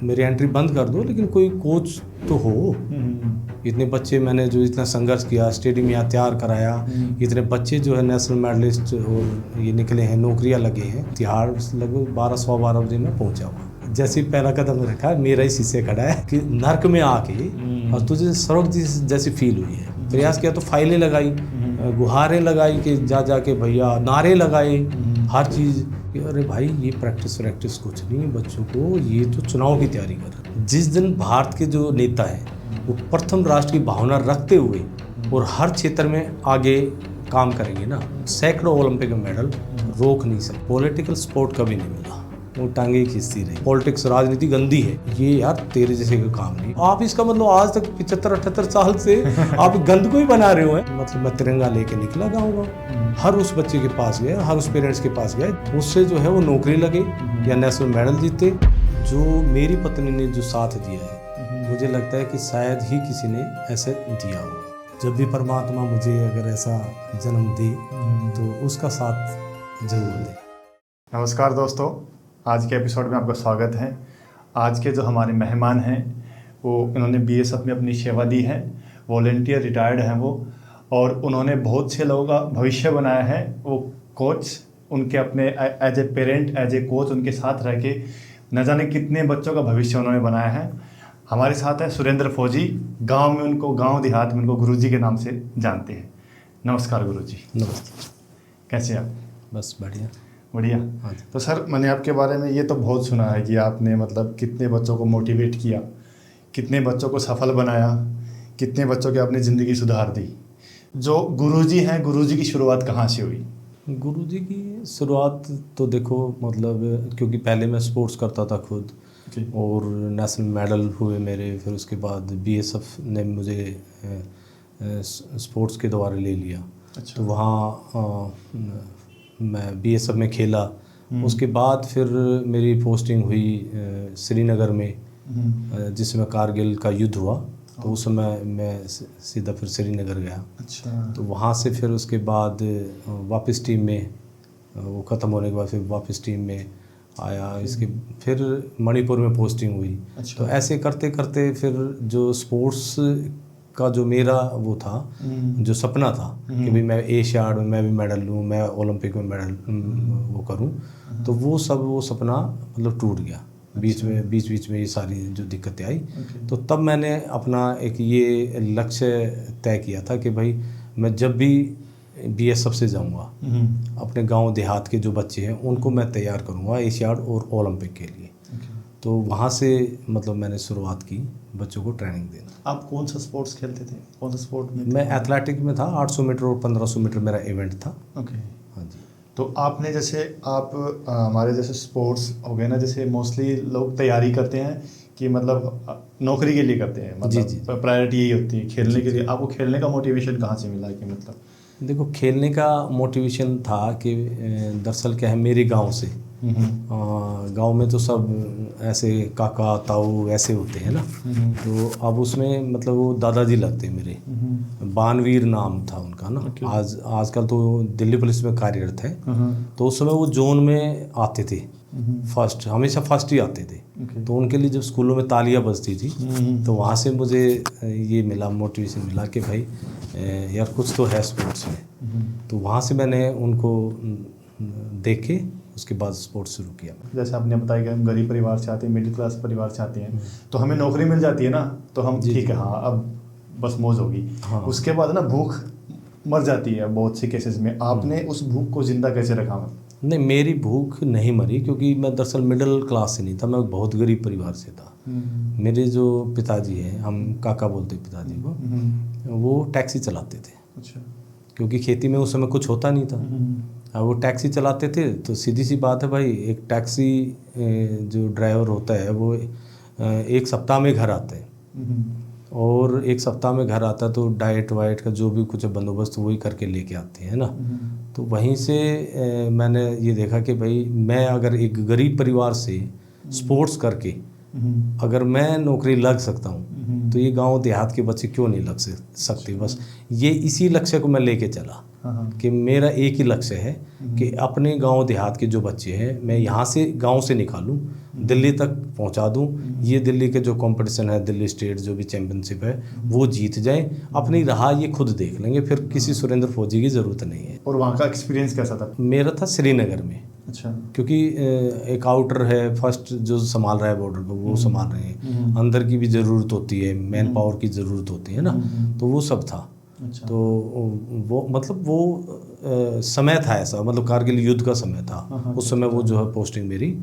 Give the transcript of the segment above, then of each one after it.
मेरी एंट्री बंद कर दो, लेकिन कोई कोच तो हो। इतने बच्चे मैंने जो इतना संघर्ष किया, स्टेडियम यहाँ तैयार कराया, इतने बच्चे जो है नेशनल मेडलिस्ट और ये निकले हैं, नौकरियाँ लगे हैं। तिहाड़ लगभग 12 बजे मैं पहुँचा हुआ। जैसे ही पहला कदम रखा, मेरा ही शीशे खड़ा है कि नर्क में आके और तुझे स्वर्ग जैसी फील हुई है। प्रयास किया तो फाइलें लगाई, गुहारें लगाई कि जा के भैया, नारे लगाए, हर चीज़। अरे भाई ये प्रैक्टिस कुछ नहीं बच्चों को, ये तो चुनाव की तैयारी कर। जिस दिन भारत के जो नेता हैं वो प्रथम राष्ट्र की भावना रखते हुए और हर क्षेत्र में आगे काम करेंगे ना, सैकड़ों ओलंपिक मेडल रोक नहीं सकते। पॉलिटिकल स्पोर्ट कभी नहीं मिला, वो टांगे खींचती रही। पॉलिटिक्स, राजनीति गंदी है, ये यार तेरे जैसे का काम नहीं। आप इसका मतलब आज तक 75-78 साल से आप गंद को ही बना रहे हो। मतलब मैं तिरंगा लेके निकला गाँव, हर उस बच्चे के पास गया, हर उस पेरेंट्स के पास गया, उससे जो है वो नौकरी लगे या नेशनल मेडल जीते। जो मेरी पत्नी ने जो साथ दिया है, मुझे लगता है कि शायद ही किसी ने ऐसे दिया हो। जब भी परमात्मा मुझे अगर ऐसा जन्म दे तो उसका साथ जरूर दे। नमस्कार दोस्तों, आज के एपिसोड में आपका स्वागत है। आज के जो हमारे मेहमान हैं वो इन्होंने बीएसएफ में अपनी सेवा दी है, वॉलंटियर रिटायर्ड हैं वो, और उन्होंने बहुत से लोगों का भविष्य बनाया है। वो कोच, उनके अपने as a parent, as a coach उनके साथ रह के न जाने कितने बच्चों का भविष्य उन्होंने बनाया है। हमारे साथ है सुरेंद्र फौजी। गांव में उनको, गांव देहात में उनको गुरुजी के नाम से जानते हैं। नमस्कार गुरुजी। नमस्ते। कैसे आप? बस बढ़िया बढ़िया। तो सर, मैंने आपके बारे में ये तो बहुत सुना है कि आपने मतलब कितने बच्चों को मोटिवेट किया, कितने बच्चों को सफल बनाया, कितने बच्चों की आपने ज़िंदगी सुधार दी। जो गुरुजी हैं, गुरुजी की शुरुआत कहाँ से हुई? गुरुजी की शुरुआत तो देखो, मतलब क्योंकि पहले मैं स्पोर्ट्स करता था खुद, और नेशनल मेडल हुए मेरे। फिर उसके बाद बीएसएफ ने मुझे स्पोर्ट्स के द्वारा ले लिया। अच्छा। तो वहाँ मैं बीएसएफ में खेला। उसके बाद फिर मेरी पोस्टिंग हुई श्रीनगर में, जिसमें कारगिल का युद्ध हुआ। तो उस समय मैं सीधा फिर श्रीनगर गया। अच्छा। तो वहाँ से फिर उसके बाद वापस टीम में, वो ख़त्म होने के बाद फिर वापस टीम में आया। इसके फिर मणिपुर में पोस्टिंग हुई। अच्छा। तो ऐसे करते करते फिर जो स्पोर्ट्स का जो मेरा वो था, जो सपना था कि भाई मैं एशियाड में मैं भी मेडल लूँ, मैं ओलंपिक में मेडल वो करूँ, तो वो सपना मतलब टूट गया। बीच में ये सारी जो दिक्कतें आई। तो तब मैंने अपना एक ये लक्ष्य तय किया था कि भाई मैं जब भी बीएसएफ से जाऊंगा, अपने गांव देहात के जो बच्चे हैं उनको मैं तैयार करूंगा एशियाड और ओलंपिक के लिए। तो वहाँ से मतलब मैंने शुरुआत की बच्चों को ट्रेनिंग देना। आप कौन सा स्पोर्ट्स खेलते थे? कौन सा स्पोर्ट में? मैं एथलेटिक में था। 800 मीटर और 1500 मीटर मेरा इवेंट था। ओके। हाँ जी। तो आपने जैसे आप हमारे जैसे स्पोर्ट्स हो गए ना, जैसे मोस्टली लोग तैयारी करते हैं कि मतलब नौकरी के लिए करते हैं, मतलब प्रायोरिटी यही होती है खेलने के लिए। आपको खेलने का मोटिवेशन कहाँ से मिला? कि मतलब देखो, खेलने का मोटिवेशन था कि दरअसल क्या है, मेरे गांव से, गांव में तो सब ऐसे काका ताऊ ऐसे होते हैं ना। तो अब उसमें मतलब वो दादाजी लगते मेरे, बानवीर नाम था उनका ना। आजकल तो दिल्ली पुलिस में कार्यरत है। तो उस समय वो जोन में आते थे, फर्स्ट, हमेशा फर्स्ट ही आते थे। तो उनके लिए जब स्कूलों में तालियां बजती थी, तो वहाँ से मुझे ये मिला, मोटिवेशन मिला कि भाई यार कुछ तो है स्पोर्ट्स में। तो वहाँ से मैंने उनको देख के उसके बाद स्पोर्ट्स शुरू किया। जैसे आपने बताया कि हम गरीब परिवार से आते हैं, मिडिल क्लास परिवार से आते हैं, तो हमें नौकरी मिल जाती है ना, तो हम ठीक है, हाँ अब बस मौज होगी। हाँ। उसके बाद ना भूख मर जाती है बहुत से केसेस में। आपने उस भूख को जिंदा कैसे रखा? नहीं, मेरी भूख नहीं मरी, क्योंकि मैं दरअसल मिडिल क्लास से नहीं था, मैं बहुत गरीब परिवार से था। मेरे जो पिताजी हैं, हम काका बोलते पिताजी को, वो टैक्सी चलाते थे। अच्छा। क्योंकि खेती में उस समय कुछ होता नहीं था। वो टैक्सी चलाते थे, तो सीधी सी बात है भाई, एक टैक्सी जो ड्राइवर होता है वो एक सप्ताह में घर आता है, और एक सप्ताह में घर आता है तो डाइट वाइट का जो भी कुछ बंदोबस्त वही करके लेके आते हैं ना। तो वहीं से मैंने ये देखा कि भाई मैं अगर एक गरीब परिवार से स्पोर्ट्स करके अगर मैं नौकरी लग सकता हूँ, तो ये गांव देहात के बच्चे क्यों नहीं लग सकते। बस ये इसी लक्ष्य को मैं लेके चला कि मेरा एक ही लक्ष्य है कि अपने गांव देहात के जो बच्चे हैं मैं यहाँ से गांव से निकालूं, दिल्ली तक पहुँचा दूं। ये दिल्ली के जो कंपटीशन है, दिल्ली स्टेट जो भी चैम्पियनशिप है, वो जीत जाएं। अपनी राह ये खुद देख लेंगे, फिर किसी सुरेंद्र फौजी की ज़रूरत नहीं है। और वहाँ का एक्सपीरियंस कैसा था? मेरा था श्रीनगर में। अच्छा। क्योंकि एक आउटर है, फर्स्ट जो संभाल रहा है बॉर्डर को, वो संभाल रहे हैं। अंदर की भी ज़रूरत होती है, मैन पावर की ज़रूरत होती है ना, तो वो सब था। अच्छा। तो वो मतलब वो समय था ऐसा, मतलब कारगिल युद्ध का समय था उस समय। वो जो है पोस्टिंग मेरी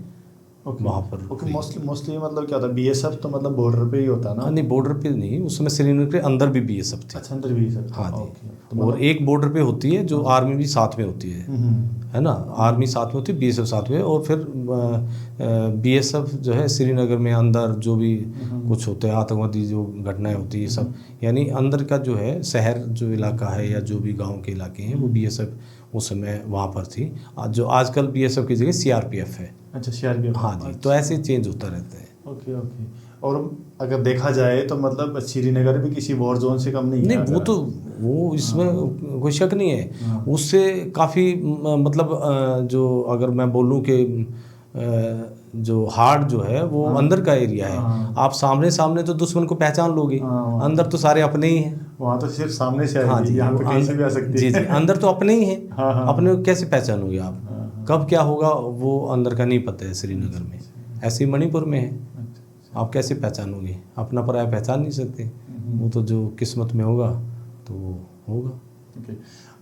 वहाँ पर। ओके। मोस्टली मतलब क्या होता है, बीएसएफ तो मतलब बॉर्डर पे ही होता है ना? नहीं, बॉर्डर पे नहीं, उस समय श्रीनगर के अंदर भी बीएसएफ थी। अच्छा, अंदर बीएसएफ। हाँ जी। तो और एक बॉर्डर पे होती है जो आर्मी भी साथ में होती है ना, आर्मी साथ में होती है, बीएसएफ साथ में। और फिर बीएसएफ जो है श्रीनगर में अंदर जो भी कुछ होते हैं, आतंकवादी जो घटनाएं होती है सब, यानी अंदर का जो है शहर जो इलाका है या जो भी गांव के इलाके हैं, वो बीएसएफ उस समय वहाँ पर थी। जो आजकल बीएसएफ की जगह सीआरपीएफ है। अच्छा, सीआरपीएफ। हाँ जी। तो ऐसे चेंज होता रहता है। ओके। और अगर देखा जाए तो मतलब श्रीनगर भी किसी वॉर जोन से कम नहीं है। नहीं, वो इसमें कोई शक नहीं है। उससे काफ़ी मतलब जो अगर मैं बोलूँ कि जो हार्ड जो है वो अंदर का एरिया है। आप सामने सामने तो दुश्मन को पहचान लोगे, अंदर तो सारे अपने ही हैं। वहाँ तो सिर्फ सामने से हाँ जी, यहाँ पे कहीं से भी आ सकती है। जी, अंदर तो अपने ही हैं। अपने को कैसे पहचानोगे आप? कब क्या होगा वो अंदर का नहीं पता है श्रीनगर में। ऐसे ही मणिपुर में है, आप कैसे पहचानोगे? अपना पराया पहचान नहीं सकते। वो तो जो किस्मत में होगा तो होगा। ओके।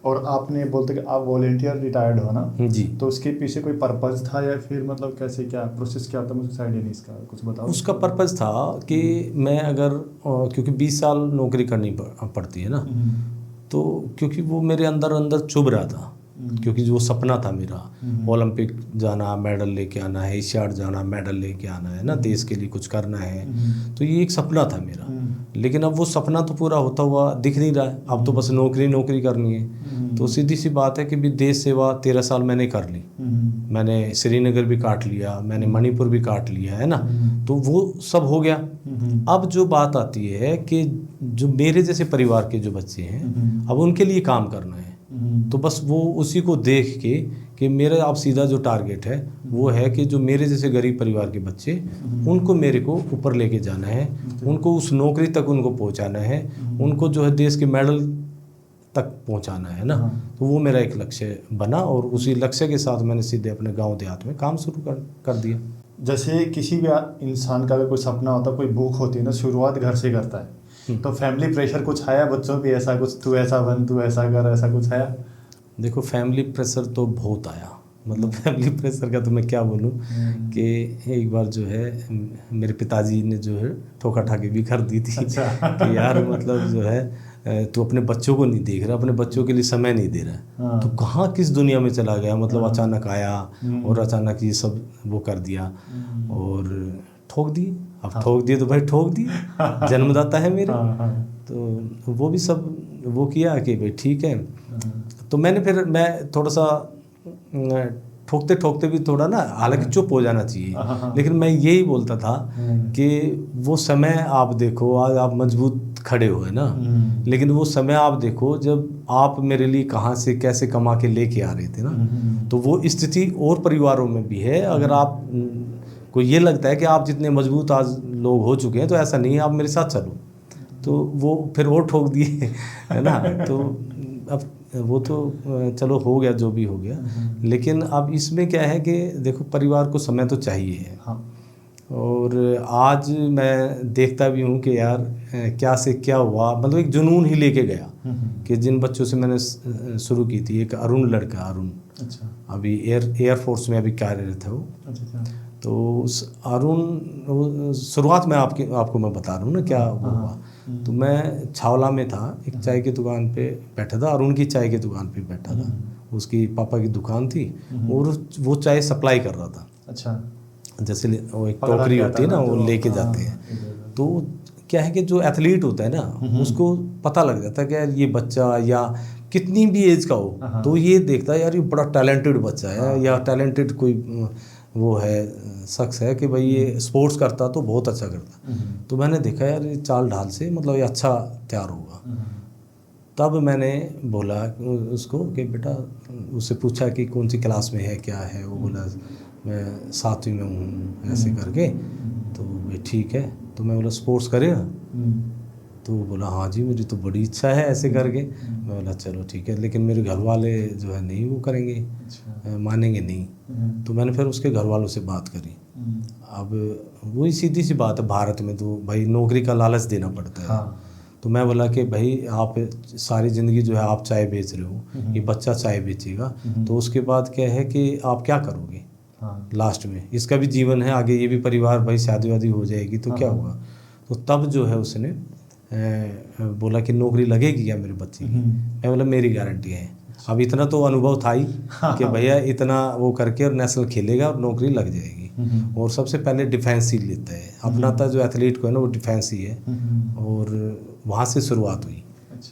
और आपने बोलते कि आप वॉलेंटियर रिटायर्ड हो ना जी, तो उसके पीछे कोई पर्पज़ था या फिर मतलब कैसे, क्या प्रोसेस क्या था? मुझे आइडिया नहीं इसका, कुछ बताओ। उसका पर्पज़ था कि मैं अगर क्योंकि 20 साल नौकरी करनी पड़ती है ना, तो क्योंकि वो मेरे अंदर अंदर चुभ रहा था। क्योंकि जो सपना था मेरा, ओलंपिक जाना, मेडल लेके आना है, एशियाड जाना, मेडल लेके आना है ना, देश के लिए कुछ करना है, तो ये एक सपना था मेरा। लेकिन अब वो सपना तो पूरा होता हुआ दिख नहीं रहा है। अब तो बस नौकरी करनी है। तो सीधी सी बात है कि भी देश सेवा 13 साल मैंने कर ली। मैंने श्रीनगर भी काट लिया, मैंने मणिपुर भी काट लिया है ना, तो वो सब हो गया। अब जो बात आती है कि जो मेरे जैसे परिवार के जो बच्चे हैं, अब उनके लिए काम करना है। तो बस वो उसी को देख के कि मेरा अब सीधा जो टारगेट है वो है कि जो मेरे जैसे गरीब परिवार के बच्चे, उनको मेरे को ऊपर लेके जाना है, उनको उस नौकरी तक उनको पहुंचाना है, उनको जो है देश के मेडल तक पहुंचाना है ना। तो वो मेरा एक लक्ष्य बना और उसी लक्ष्य के साथ मैंने सीधे अपने गांव देहात में काम शुरू कर दिया। जैसे किसी भी इंसान का अगर कोई सपना होता, कोई भूख होती है ना, शुरुआत घर से करता है। तो फैमिली प्रेशर कुछ आया बच्चों भी, ऐसा कुछ तू ऐसा बन, तू ऐसा कर, ऐसा कुछ आया? देखो, फैमिली प्रेशर तो बहुत आया। मतलब फैमिली प्रेशर का तो मैं क्या बोलूँ कि एक बार जो है मेरे पिताजी ने जो है ठोका ठाकी भी कर दी थी। अच्छा। कि यार मतलब जो है तू अपने बच्चों को नहीं देख रहा, अपने बच्चों के लिए समय नहीं दे रहा है। तो कहाँ किस दुनिया में चला गया? मतलब अचानक आया और अचानक ये सब वो कर दिया और ठोक दिए। अब ठोक दिए तो भाई ठोक दिए, जन्मदाता है मेरे। तो वो भी सब वो किया कि भाई ठीक है। तो मैं थोड़ा सा ठोकते ठोकते भी थोड़ा ना, हालांकि चुप हो जाना चाहिए, लेकिन मैं यही बोलता था कि वो समय आप देखो, आज आप मजबूत खड़े हो है ना, लेकिन वो समय आप देखो जब आप मेरे लिए कहाँ से कैसे कमा के लेके आ रहे थे ना। तो वो स्थिति और परिवारों में भी है। अगर आप को ये लगता है कि आप जितने मजबूत आज लोग हो चुके हैं, तो ऐसा नहीं है, आप मेरे साथ चलो। तो वो फिर वो ठोक दिए है ना। तो अब वो तो चलो हो गया जो भी हो गया, लेकिन अब इसमें क्या है कि देखो परिवार को समय तो चाहिए है। और आज मैं देखता भी हूँ कि यार क्या से क्या हुआ, मतलब एक जुनून ही लेके गया कि जिन बच्चों से मैंने शुरू की थी, एक अरुण लड़का, अरुण, अभी एयरफोर्स में अभी कार्यरत है वो। तो उस अरुण शुरुआत में आपको मैं बता रहा हूँ ना क्या हुआ। तो मैं छावला में था, एक चाय की दुकान पे बैठा था, अरुण की चाय की दुकान पे बैठा था। उसकी पापा की दुकान थी और वो चाय सप्लाई कर रहा था। अच्छा। जैसे वो एक टोकरी होती है ना, वो लेके जाते हैं। तो क्या है कि जो एथलीट होता है ना, उसको पता लग जाता है कि यार ये बच्चा या कितनी भी एज का हो, तो ये देखता है यार ये बड़ा टैलेंटेड बच्चा है या टैलेंटेड कोई वो है शख्स है कि भाई ये स्पोर्ट्स करता तो बहुत अच्छा करता। तो मैंने देखा यार ये चाल ढाल से मतलब ये अच्छा तैयार होगा। तब मैंने बोला उसको कि बेटा, उससे पूछा कि कौन सी क्लास में है क्या है। वो बोला मैं 7वीं में हूँ ऐसे करके। तो भाई ठीक है। तो मैं बोला स्पोर्ट्स करेगा? तो वो बोला हाँ जी मेरी तो बड़ी इच्छा है ऐसे करके। मैं बोला चलो ठीक है, लेकिन मेरे घर वाले जो है नहीं वो करेंगे, मानेंगे नहीं। तो मैंने फिर उसके घर वालों से बात करी। अब वही सीधी सी बात है, भारत में तो भाई नौकरी का लालच देना पड़ता है। हाँ। तो मैं बोला कि भाई आप सारी ज़िंदगी जो है आप चाय बेच रहे हो, ये बच्चा चाय बेचेगा तो उसके बाद क्या है कि आप क्या करोगे? लास्ट में इसका भी जीवन है, आगे ये भी परिवार, भाई शादी वादी हो जाएगी तो क्या होगा? तो तब जो है उसने बोला कि नौकरी लगेगी क्या मेरे बच्चे की? मैं बोला मेरी गारंटी है। अब इतना तो अनुभव था ही कि भैया इतना वो करके और नेशनल खेलेगा और नौकरी लग जाएगी। और सबसे पहले डिफेंस ही लेता है अपना था, जो एथलीट को है ना वो डिफेंस ही है। और वहाँ से शुरुआत हुई।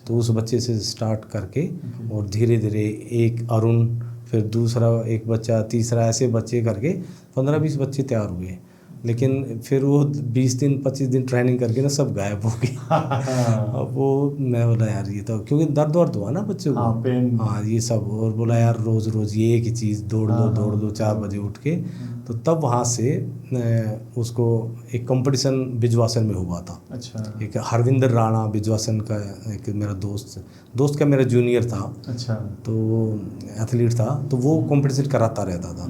तो उस बच्चे से स्टार्ट करके और धीरे धीरे एक अरुण, फिर दूसरा एक बच्चा, तीसरा, ऐसे बच्चे करके 15-20 बच्चे तैयार हुए। लेकिन फिर वो 20 दिन 25 दिन ट्रेनिंग करके ना सब गायब हो गए। अब वो मैं बोला यार ये तो क्योंकि दर्द हुआ ना बच्चों को। हाँ ये सब। और बोला यार रोज़ रोज़ ये एक ही चीज़ दौड़ लो 4 बजे उठ के। तो तब वहाँ से उसको एक कंपटीशन बिजवासन में हुआ था। अच्छा। एक हरविंदर राणा बिजवासन का एक मेरा दोस्त का मेरा जूनियर था। अच्छा। तो वो एथलीट था, तो वो कंपटीशन कराता रहता था।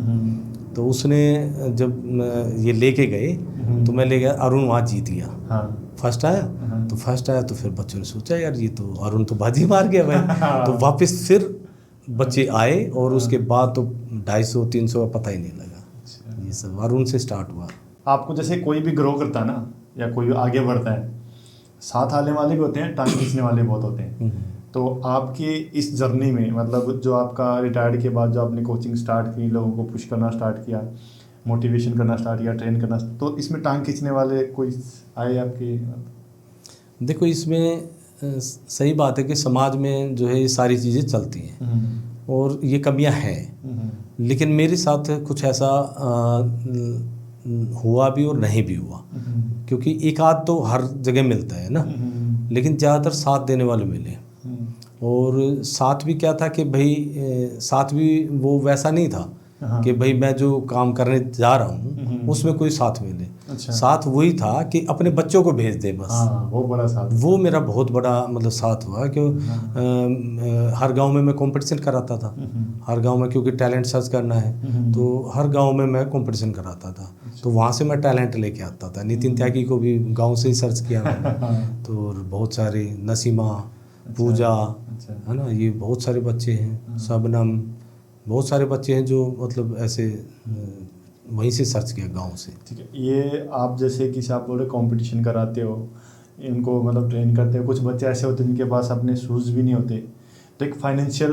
तो उसने जब ये लेके गए तो मैं ले गया, अरुण वहाँ जीत गया। फर्स्ट आया। तो फर्स्ट आया तो फिर बच्चों ने सोचा यार ये तो अरुण तो बाजी मार गया भाई। तो वापस फिर बच्चे आए और उसके बाद तो 250-300 पता ही नहीं लगा। ये सब अरुण से स्टार्ट हुआ। आपको जैसे कोई भी ग्रो करता है ना या कोई आगे बढ़ता है, साथ आने वाले भी होते हैं, टांग खींचने वाले बहुत होते हैं। तो आपकी इस जर्नी में मतलब जो आपका रिटायर्ड के बाद जो आपने कोचिंग स्टार्ट की, लोगों को पुश करना स्टार्ट किया, मोटिवेशन करना स्टार्ट किया, ट्रेन करना, तो इसमें टांग खींचने वाले कोई आए आपकी? देखो इसमें सही बात है कि समाज में जो है ये सारी चीज़ें चलती हैं और ये कमियां हैं। लेकिन मेरे साथ कुछ ऐसा हुआ भी और नहीं भी हुआ, क्योंकि एक आध तो हर जगह मिलता है ना, लेकिन ज़्यादातर साथ देने वाले मिले। और साथ भी क्या था कि भाई साथ भी वो वैसा नहीं था कि भाई मैं जो काम करने जा रहा हूँ उसमें कोई साथ मिले। अच्छा। साथ वही था कि अपने बच्चों को भेज दे बस। वो बड़ा साथ, वो मेरा बहुत बड़ा मतलब साथ हुआ। क्यों हर गांव में मैं कंपटीशन कराता था। हर गांव में, क्योंकि टैलेंट सर्च करना है तो हर गांव में मैं कंपटीशन कराता था। तो वहाँ से मैं टैलेंट लेके आता था। नितिन त्यागी को भी गाँव से ही सर्च किया मैंने। तो बहुत सारे नसीमा, पूजा, है ना, ये बहुत सारे बच्चे हैं, शबनम, बहुत सारे बच्चे हैं जो मतलब ऐसे वहीं से सर्च किया गांव से। ठीक है। ये आप जैसे किसी आप बोल रहे कंपटीशन कराते हो, इनको मतलब ट्रेन करते हो, कुछ बच्चे ऐसे होते हैं जिनके पास अपने शूज़ भी नहीं होते, तो एक फाइनेंशियल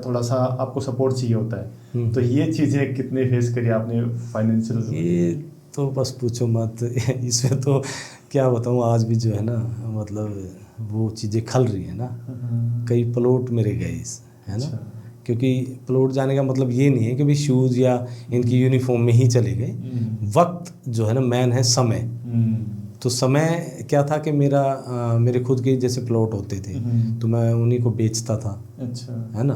थोड़ा सा आपको सपोर्ट चाहिए होता है। तो ये चीज़ें कितने फेस करी आपने फाइनेंशियल? ये तो बस पूछो मत। इसमें तो क्या बताऊँ, आज भी जो है ना मतलब वो चीज़ें खल रही है ना। कई प्लॉट मेरे गए है ना। क्योंकि प्लॉट जाने का मतलब ये नहीं है कि भाई शूज़ या इनकी यूनिफॉर्म में ही चले गए। वक्त जो है ना मेन है समय। तो समय क्या था कि मेरे खुद के जैसे प्लॉट होते थे तो मैं उन्हीं को बेचता था। अच्छा। है ना।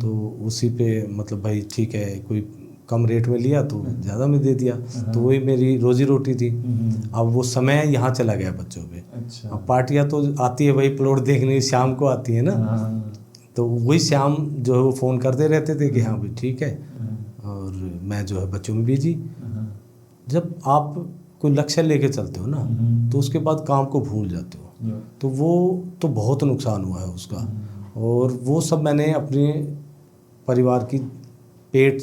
तो उसी पे मतलब भाई ठीक है, कोई कम रेट में लिया तो ज़्यादा में दे दिया, तो वही मेरी रोजी रोटी थी। अब वो समय यहाँ चला गया बच्चों पे। अच्छा। अब पार्टियाँ तो आती है भाई प्लॉट देखने, शाम को आती है ना। तो वही शाम जो है वो फ़ोन करते रहते थे कि हाँ भाई ठीक है, और मैं जो है बच्चों में बिजी। जब आप कोई लक्ष्य लेके चलते हो ना तो उसके बाद काम को भूल जाते हो, तो वो तो बहुत नुकसान हुआ है उसका। और वो सब मैंने अपने परिवार की पेट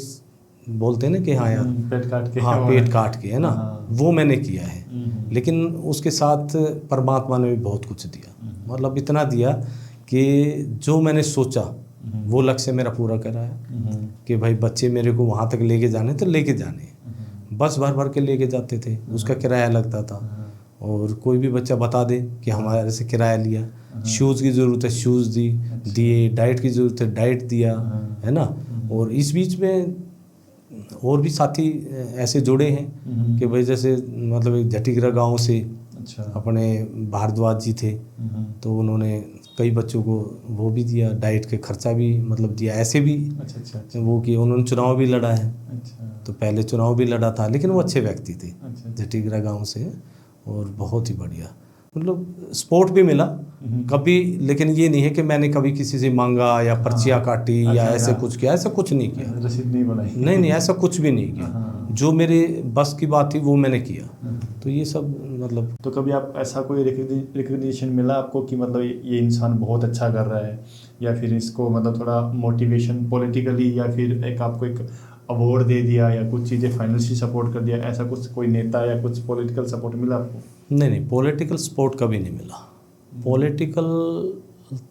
बोलते हैं ना कि हाँ यार पेट काट के, हाँ पेट काट के, है ना, वो मैंने किया है। लेकिन उसके साथ परमात्मा ने भी बहुत कुछ दिया, मतलब इतना दिया कि जो मैंने सोचा वो लक्ष्य मेरा पूरा कराया। कि भाई बच्चे मेरे को वहाँ तक लेके जाने तो लेके जाने, बस भर के लेके जाते थे, उसका किराया लगता था। और कोई भी बच्चा बता दे कि हमारे से किराया लिया, शूज़ की ज़रूरत है शूज़ दिए, डाइट की ज़रूरत है डाइट दिया, है ना। और इस बीच में और भी साथी ऐसे जुड़े हैं कि भाई जैसे मतलब एक झटीगरा गांव से अच्छा। अपने भारद्वाज जी थे, तो उन्होंने कई बच्चों को वो भी दिया, डाइट के खर्चा भी मतलब दिया। ऐसे भी अच्छा अच्छा अच्छा। वो कि उन्होंने चुनाव भी लड़ा है, अच्छा तो पहले चुनाव भी लड़ा था, लेकिन वो अच्छे व्यक्ति थे, अच्छा। झटीगरा गांव से, और बहुत ही बढ़िया मतलब सपोर्ट भी मिला कभी। लेकिन ये नहीं है कि मैंने कभी किसी से मांगा या पर्चियाँ काटी या अच्छा, ऐसे कुछ किया, ऐसा कुछ नहीं किया। रसीद नहीं बनाई। नहीं, ऐसा कुछ भी नहीं किया। जो मेरे बस की बात थी वो मैंने किया। तो ये सब मतलब। तो कभी आप ऐसा कोई रिकग्निशन मिला आपको कि मतलब ये इंसान बहुत अच्छा कर रहा है, या फिर इसको मतलब थोड़ा मोटिवेशन पॉलिटिकली, या फिर एक आपको एक अवार्ड दे दिया, या कुछ चीज़ें फाइनेंशियली सपोर्ट कर दिया, ऐसा कुछ कोई नेता या कुछ पॉलिटिकल सपोर्ट मिला आपको? नहीं, पॉलिटिकल सपोर्ट कभी नहीं मिला। पॉलिटिकल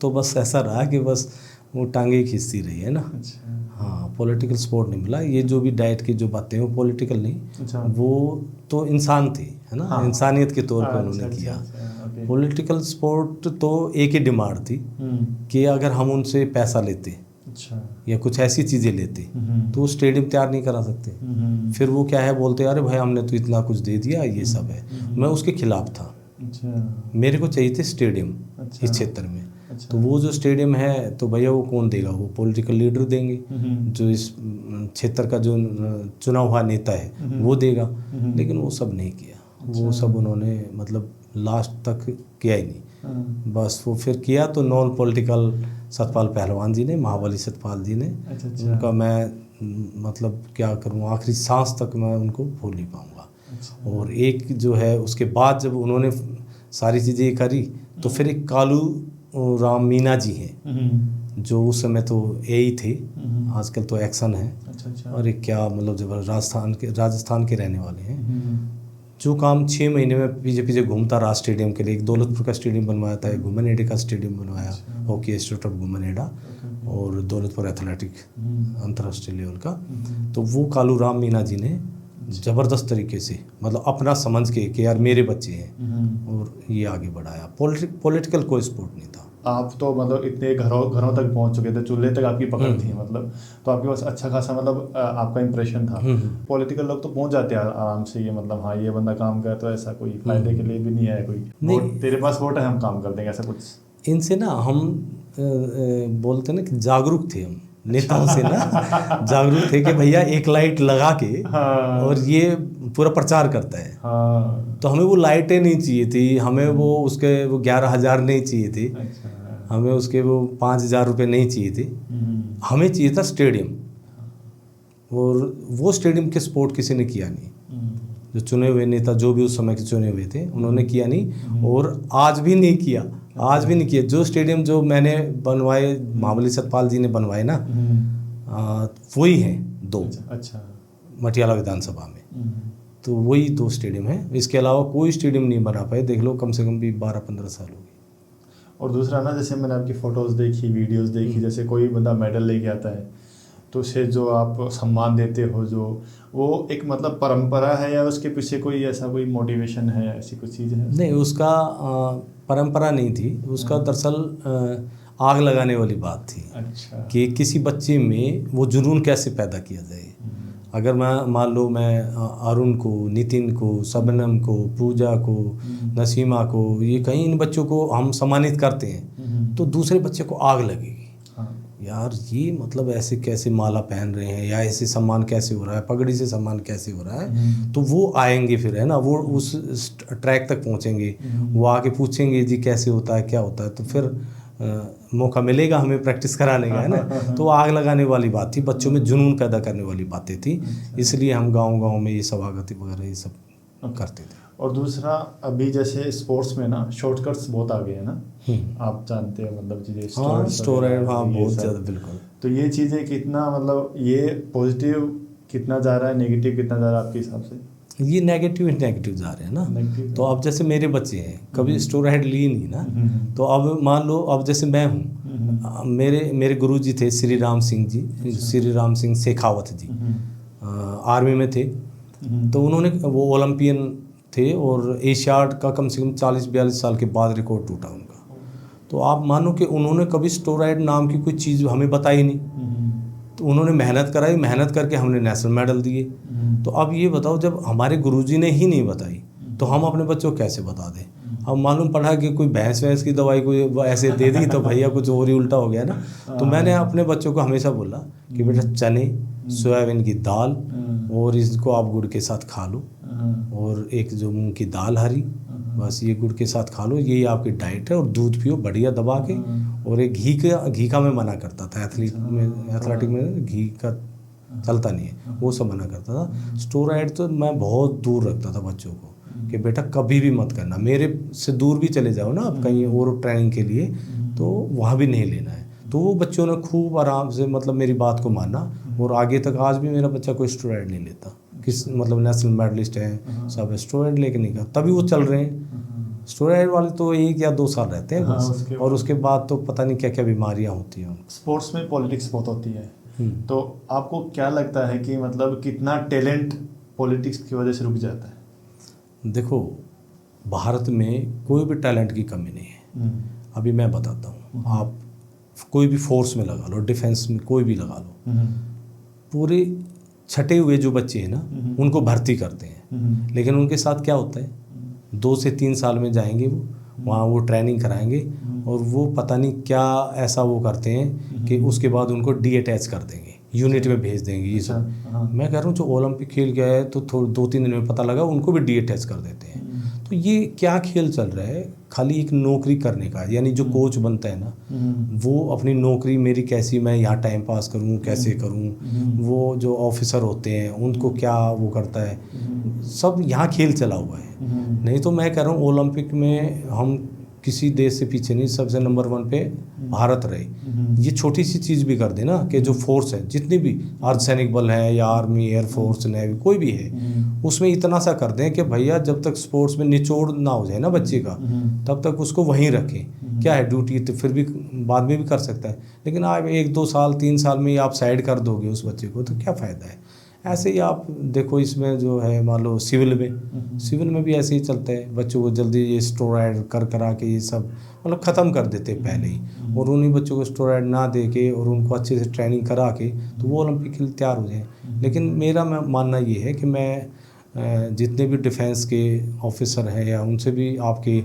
तो बस ऐसा रहा कि बस वो टांगे खींचती रही है ना। अच्छा। हाँ, पॉलिटिकल सपोर्ट नहीं मिला। ये जो भी डाइट की जो बातें हैं वो पॉलिटिकल नहीं, अच्छा। वो तो इंसान थी, है ना। हाँ। इंसानियत के तौर पर अच्छा, उन्होंने अच्छा, किया। अच्छा, ओके। पॉलिटिकल सपोर्ट तो एक ही डिमांड थी कि अगर हम उनसे पैसा लेते अच्छा। या कुछ ऐसी चीज़ें लेते तो वो स्टेडियम तैयार नहीं करा सकते। फिर वो क्या है बोलते, अरे भाई हमने तो इतना कुछ दे दिया, ये सब है। मैं उसके खिलाफ था। अच्छा। मेरे को चाहिए थे स्टेडियम अच्छा। इस क्षेत्र में। अच्छा। तो वो जो स्टेडियम है तो भैया वो कौन देगा, वो पॉलिटिकल लीडर देंगे, जो इस क्षेत्र का जो चुना हुआ नेता है वो देगा। लेकिन वो सब नहीं किया। वो सब उन्होंने मतलब लास्ट तक किया ही नहीं। बस वो फिर किया तो नॉन पॉलिटिकल सतपाल पहलवान जी ने, महाबली सतपाल जी ने। अच्छा। उनका मैं मतलब क्या करूँ, आखिरी सांस तक मैं उनको भूल नहीं पाऊँगा। अच्छा। और एक जो है उसके बाद जब उन्होंने सारी चीज़ें करी तो फिर एक कालू राम मीना जी हैं, जो उस समय तो यही थे, आजकल तो एक्शन है। अच्छा। और एक क्या मतलब जब राजस्थान के रहने वाले हैं, जो काम 6 महीने में पीछे घूमता रहा स्टेडियम के लिए। एक दौलतपुर का स्टेडियम बनवाया था, एक घुमनेड़ा का स्टेडियम बनवाया, हॉकी इंस्टीट्यूट ऑफ घुमनेड़ा, और दौलतपुर एथलेटिक अंतर्राष्ट्रीय लेवल का। तो वो कालू राम मीना जी ने ज़बरदस्त तरीके से मतलब अपना समझ के कि यार मेरे बच्चे हैं, और ये आगे बढ़ाया। पॉलिटिकल कोई सपोर्ट नहीं था। आप तो मतलब इतने घरों तक पहुंच चुके थे, चूल्हे तक आपकी पकड़ थी मतलब, तो आपके पास अच्छा खासा मतलब आपका इंप्रेशन था। पॉलिटिकल लोग तो पहुंच जाते हैं आराम से, ये मतलब हाँ ये बंदा काम कर, तो ऐसा कोई फायदे के लिए भी नहीं है कोई, नहीं तेरे पास वोट है हम काम कर देंगे, ऐसा कुछ। इनसे ना हम बोलते ना कि जागरूक थे हम नेताओं से ना जागरूक थे कि भैया एक लाइट लगा के और ये पूरा प्रचार करता है। तो हमें वो लाइटें नहीं चाहिए थी, हमें वो उसके वो 11,000 नहीं चाहिए थे, हमें उसके वो 5,000 रुपये नहीं चाहिए थे, हमें चाहिए था स्टेडियम। और वो स्टेडियम के सपोर्ट किसी ने किया नहीं। जो चुने हुए नेता जो भी उस समय के चुने हुए थे उन्होंने किया नहीं, और आज भी नहीं किया, आज भी नहीं किया। जो स्टेडियम जो मैंने बनवाए, महाबली सतपाल जी ने बनवाए ना, वही हैं 2। अच्छा। मटियाला विधानसभा में, तो वही 2 स्टेडियम हैं। इसके अलावा कोई स्टेडियम नहीं बना पाए, देख लो कम से कम भी 12-15 साल हो गए। और दूसरा ना, जैसे मैंने आपकी फ़ोटोज़ देखी, वीडियोस देखी, जैसे कोई बंदा मेडल लेके आता है तो उसे जो आप सम्मान देते हो, जो वो एक मतलब परंपरा है, या उसके पीछे कोई ऐसा कोई मोटिवेशन है, ऐसी कुछ चीज़ है? नहीं, उसका परंपरा नहीं थी, उसका दरअसल आग लगाने वाली बात थी। अच्छा। कि किसी बच्चे में वो जुनून कैसे पैदा किया जाए। अगर मैं मान लो मैं अरुण को, नितिन को, शबनम को, पूजा को, नसीमा को, ये कहीं इन बच्चों को हम सम्मानित करते हैं तो दूसरे बच्चे को आग लगेगी। यार ये मतलब ऐसे कैसे माला पहन रहे हैं, या ऐसे सम्मान कैसे हो रहा है, पगड़ी से सम्मान कैसे हो रहा है। तो वो आएंगे फिर, है ना, वो उस ट्रैक तक पहुंचेंगे, वो आके पूछेंगे जी कैसे होता है, क्या होता है। तो फिर मौका मिलेगा हमें प्रैक्टिस कराने का, है ना। तो आग लगाने वाली बात थी, बच्चों में जुनून पैदा करने वाली बातें थी, इसलिए हम गाँव में ये सभागति वगैरह ये सब करते थे। और दूसरा, अभी जैसे स्पोर्ट्स में ना शॉर्टकट्स बहुत आ गए हैं ना, आप जानते हैं मतलब चीज़ें, स्टोराइड, हाँ बहुत ज़्यादा, बिल्कुल। तो ये चीज़ें कितना मतलब ये पॉजिटिव कितना जा रहा है, नेगेटिव कितना जा रहा है आपके हिसाब से? ये नेगेटिव जा रहे हैं ना। तो अब जैसे मेरे बच्चे हैं, कभी स्टोराइड ली नहीं ना, तो अब मान लो अब जैसे मैं हूँ, मेरे गुरुजी थे श्री राम सिंह जी, श्री राम सिंह शेखावत जी, आर्मी में थे। तो उन्होंने वो ओलंपियन थे, और एशियाड का कम से कम 40-42 साल के बाद रिकॉर्ड टूटा उनका। तो आप मानो कि उन्होंने कभी स्टोराइड नाम की कोई चीज़ हमें बताई नहीं। तो तो उन्होंने मेहनत कराई, मेहनत करके हमने नेशनल मेडल दिए। तो अब ये बताओ, जब हमारे गुरुजी ने ही नहीं बताई तो हम अपने बच्चों को कैसे बता दें? अब मालूम पड़ा कि कोई भैंस वैंस की दवाई कोई ऐसे दे दी तो भैया कुछ और ही उल्टा हो गया ना। तो मैंने अपने बच्चों को हमेशा बोला कि बेटा चने, सोयाबीन की दाल और इसको आप गुड़ के साथ खा लो, और एक जो मूंग की दाल हरी, बस ये गुड़ के साथ खा लो, यही आपकी डाइट है। और दूध पियो बढ़िया दबा के। और एक घी का मैं मना करता था। एथलेटिक में घी का चलता नहीं है, वो सब मना करता था। स्टेरॉइड तो मैं बहुत दूर रखता था बच्चों को कि बेटा कभी भी मत करना। मेरे से दूर भी चले जाओ ना आप कहीं और ट्रेनिंग के लिए, तो वहाँ भी नहीं लेना है। तो वो बच्चों ने खूब आराम से मतलब मेरी बात को माना, और आगे तक आज भी मेरा बच्चा कोई स्टेरॉइड नहीं लेता। किस मतलब नेशनल मेडलिस्ट है, सब स्टेरॉइड लेके नहीं का, तभी वो चल रहे हैं। स्टेरॉइड वाले तो 1 या 2 साल रहते हैं बस, और उसके बाद तो पता नहीं क्या क्या बीमारियां होती हैं। स्पोर्ट्स में पॉलिटिक्स बहुत होती है, तो आपको क्या लगता है कि मतलब कितना टैलेंट पॉलिटिक्स की वजह से रुक जाता है? देखो, भारत में कोई भी टैलेंट की कमी नहीं है। अभी मैं बताता हूँ, आप कोई भी फोर्स में लगा लो, डिफेंस में कोई भी लगा लो, पूरे छटे हुए जो बच्चे हैं ना, उनको भर्ती करते हैं, लेकिन उनके साथ क्या होता है, 2 से 3 साल में जाएंगे वो वहाँ, वो ट्रेनिंग कराएंगे, और वो पता नहीं क्या ऐसा वो करते हैं कि उसके बाद उनको डीअटैच कर देंगे, यूनिट में भेज देंगे। ये सब मैं कह रहा हूँ, जो ओलंपिक खेल गया है तो 2-3 दिन में पता लगा उनको भी डीअटैच कर देते हैं। तो ये क्या खेल चल रहा है? खाली एक नौकरी करने का, यानी जो कोच बनता है ना, वो अपनी नौकरी मेरी कैसी, मैं यहाँ टाइम पास करूँ, कैसे करूँ। वो जो ऑफिसर होते हैं उनको क्या वो करता है, सब यहाँ खेल चला हुआ है। नहीं तो मैं कह रहा हूँ, ओलंपिक में हम किसी देश से पीछे नहीं, सबसे नंबर 1 पे भारत रहे। ये छोटी सी चीज़ भी कर दे ना, कि जो फोर्स है, जितनी भी अर्धसैनिक बल है या आर्मी, एयरफोर्स, नेवी, कोई भी है, उसमें इतना सा कर दें कि भैया जब तक स्पोर्ट्स में निचोड़ ना हो जाए ना बच्चे का, तब तक उसको वहीं रखें। क्या है ड्यूटी, तो फिर भी बाद में भी कर सकता है, लेकिन आप 1-2 साल 3 साल में ही आप साइड कर दोगे उस बच्चे को, तो क्या फ़ायदा है? ऐसे ही आप देखो, इसमें जो है मान लो सिविल में भी ऐसे ही चलता है। बच्चों को जल्दी ये स्टेरॉइड करा के ये सब मतलब ख़त्म कर देते हैं पहले ही, और उन्हीं बच्चों को स्टेरॉइड ना दे के और उनको अच्छे से ट्रेनिंग करा के तो वो ओलंपिक के लिए तैयार हो जाए। लेकिन मेरा मानना ये है कि मैं जितने भी डिफेंस के ऑफिसर हैं या उनसे भी आपके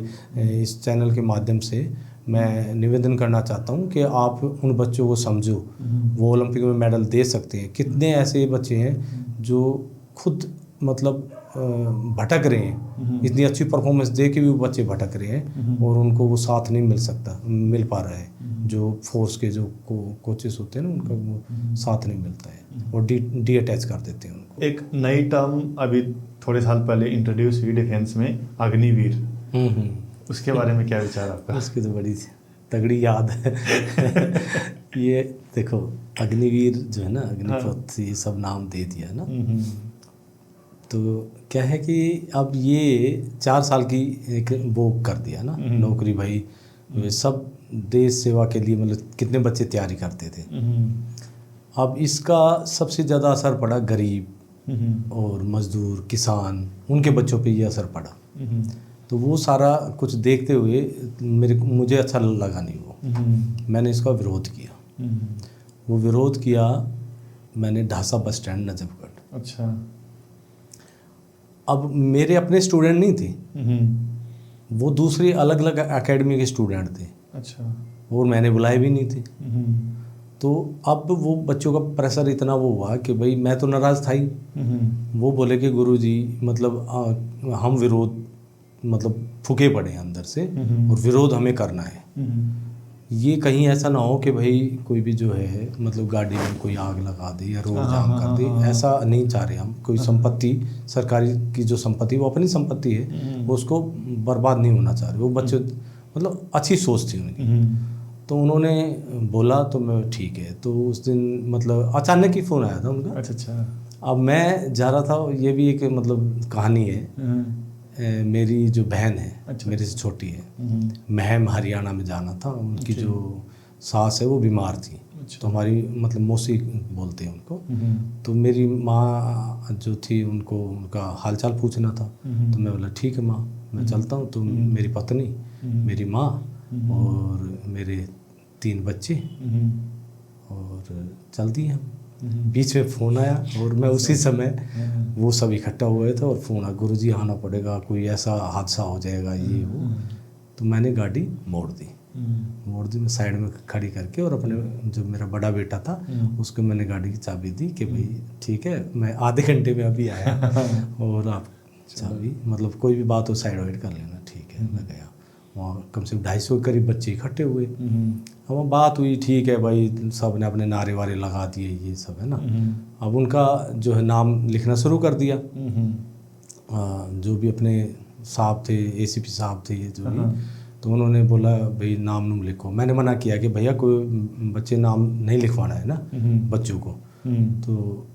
इस चैनल के माध्यम से मैं निवेदन करना चाहता हूँ कि आप उन बच्चों को समझो, वो ओलंपिक में मेडल दे सकते हैं। कितने ऐसे बच्चे हैं जो खुद मतलब भटक रहे हैं, इतनी अच्छी परफॉर्मेंस दे के भी वो बच्चे भटक रहे हैं, और उनको वो साथ नहीं मिल पा रहा है। जो फोर्स के जो कोचेस होते हैं ना, उनका वो साथ नहीं मिलता है, और डीअटैच कर देते हैं उनको। एक नई टर्म अभी थोड़े साल पहले इंट्रोड्यूस हुई डिफेंस में, अग्निवीर। उसके बारे में क्या विचार आपका? उसकी तो बड़ी तगड़ी याद है। ये देखो, अग्निवीर जो है ना, अग्निपथ, ये सब नाम दे दिया ना। तो क्या है कि अब ये 4 साल की एक वो कर दिया ना नौकरी भाई, सब देश सेवा के लिए, मतलब कितने बच्चे तैयारी करते थे। अब इसका सबसे ज़्यादा असर पड़ा गरीब और मजदूर, किसान, उनके बच्चों पे ये असर पड़ा। तो वो सारा कुछ देखते हुए मुझे अच्छा लगा नहीं वो। मैंने इसका विरोध किया। वो विरोध किया मैंने ढासा बस स्टैंड, नजफगढ़। अच्छा। अब मेरे अपने स्टूडेंट नहीं थे, वो दूसरी अलग अलग एकेडमी के स्टूडेंट थे। अच्छा। और मैंने बुलाए भी नहीं थे। तो अब वो बच्चों का प्रेशर इतना वो हुआ कि भाई मैं तो नाराज़ था ही। वो बोले कि गुरुजी मतलब हम विरोध मतलब फूके पड़े हैं अंदर से, और विरोध हमें करना है। ये कहीं ऐसा ना हो कि भाई कोई भी जो है मतलब गाड़ी में कोई आग लगा दे या रोड जाम कर दे, ऐसा नहीं चाह रहे हम। कोई संपत्ति, सरकारी की जो संपत्ति, वो अपनी संपत्ति है, वो उसको बर्बाद नहीं होना चाह रहे। वो बच्चे मतलब अच्छी सोच थी उनकी। तो उन्होंने बोला तो मैं ठीक है। तो उस दिन मतलब अचानक ही फ़ोन आया था उनका। अच्छा। अब मैं जा रहा था, ये भी एक मतलब कहानी है। मेरी जो बहन है, अच्छा, मेरे से छोटी है, महम हरियाणा में जाना था। उनकी जो सास है वो बीमार थी। अच्छा। तो हमारी मतलब मौसी बोलते हैं उनको। तो मेरी माँ जो थी, उनको उनका हालचाल पूछना था। तो मैं बोला ठीक है माँ, मैं चलता हूँ। तो मेरी पत्नी, मेरी माँ और मेरे 3 बच्चे और चल दिए हम। बीच में फ़ोन आया और मैं उसी समय वो सब इकट्ठा हुए थे और फ़ोन आया, गुरुजी आना पड़ेगा, कोई ऐसा हादसा हो जाएगा ये वो। तो मैंने गाड़ी मोड़ दी, मैं साइड में खड़ी करके और अपने जो मेरा बड़ा बेटा था उसको मैंने गाड़ी की चाबी दी कि भाई ठीक है, मैं आधे घंटे में अभी आया और आप चाबी मतलब कोई भी बात हो साइड वाइड कर लेना, ठीक है। मैं गया वहाँ, कम से कम 250 के करीब बच्चे इकट्ठे हुए। अब बात हुई, ठीक है भाई, सब ने अपने नारे वारे लगा दिए, ये सब है ना। अब उनका जो है नाम लिखना शुरू कर दिया, जो भी अपने साहब थे, ACP साहब थे, ये जो भी, तो उन्होंने बोला भाई नाम लिखो। मैंने मना किया कि भैया कोई बच्चे नाम नहीं लिखवाना है ना बच्चों को। तो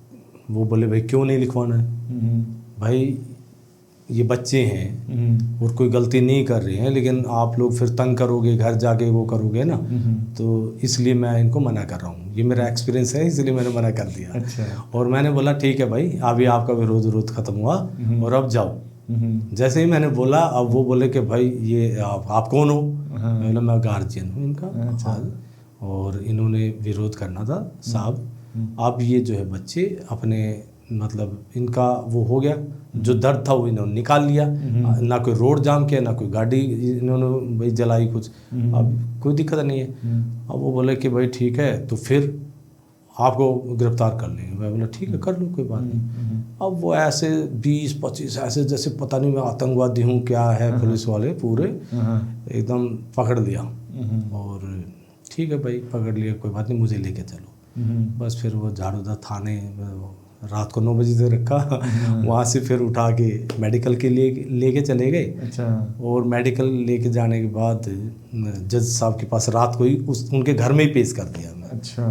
वो बोले भाई क्यों नहीं लिखवाना है? भाई ये बच्चे हैं और कोई गलती नहीं कर रहे हैं, लेकिन आप लोग फिर तंग करोगे, घर जाके वो करोगे ना, तो इसलिए मैं इनको मना कर रहा हूँ। ये मेरा एक्सपीरियंस है, इसलिए मैंने मना कर दिया। अच्छा। और मैंने बोला ठीक है भाई, अभी आपका विरोध खत्म हुआ और अब जाओ। जैसे ही मैंने बोला, अब वो बोले कि भाई ये आप कौन हो? मैं बोला मैं गार्जियन हूँ इनका। अच्छा। और इन्होंने विरोध करना था साहब। अब ये जो है बच्चे अपने मतलब इनका वो हो गया, जो दर्द था वो इन्होंने निकाल लिया। ना कोई रोड जाम किया, ना कोई गाड़ी इन्होंने भाई जलाई कुछ। अब कोई दिक्कत नहीं है। अब वो बोले कि भाई ठीक है, तो फिर आपको गिरफ्तार कर लेंगे। मैं बोला ठीक है, कर लो, कोई बात नहीं। अब वो ऐसे 20-25 ऐसे जैसे पता नहीं मैं आतंकवादी हूँ क्या है, पुलिस वाले पूरे एकदम पकड़ लिया। और ठीक है भाई, पकड़ लिया, कोई बात नहीं, मुझे लेके चलो। बस फिर वो झाड़ूदा थाने रात को 9 बजे तक रखा। वहाँ से फिर उठा के मेडिकल के लिए लेके चले गए। अच्छा। और मेडिकल लेके जाने के बाद जज साहब के पास रात को ही उनके घर में ही पेश कर दिया मैं। अच्छा।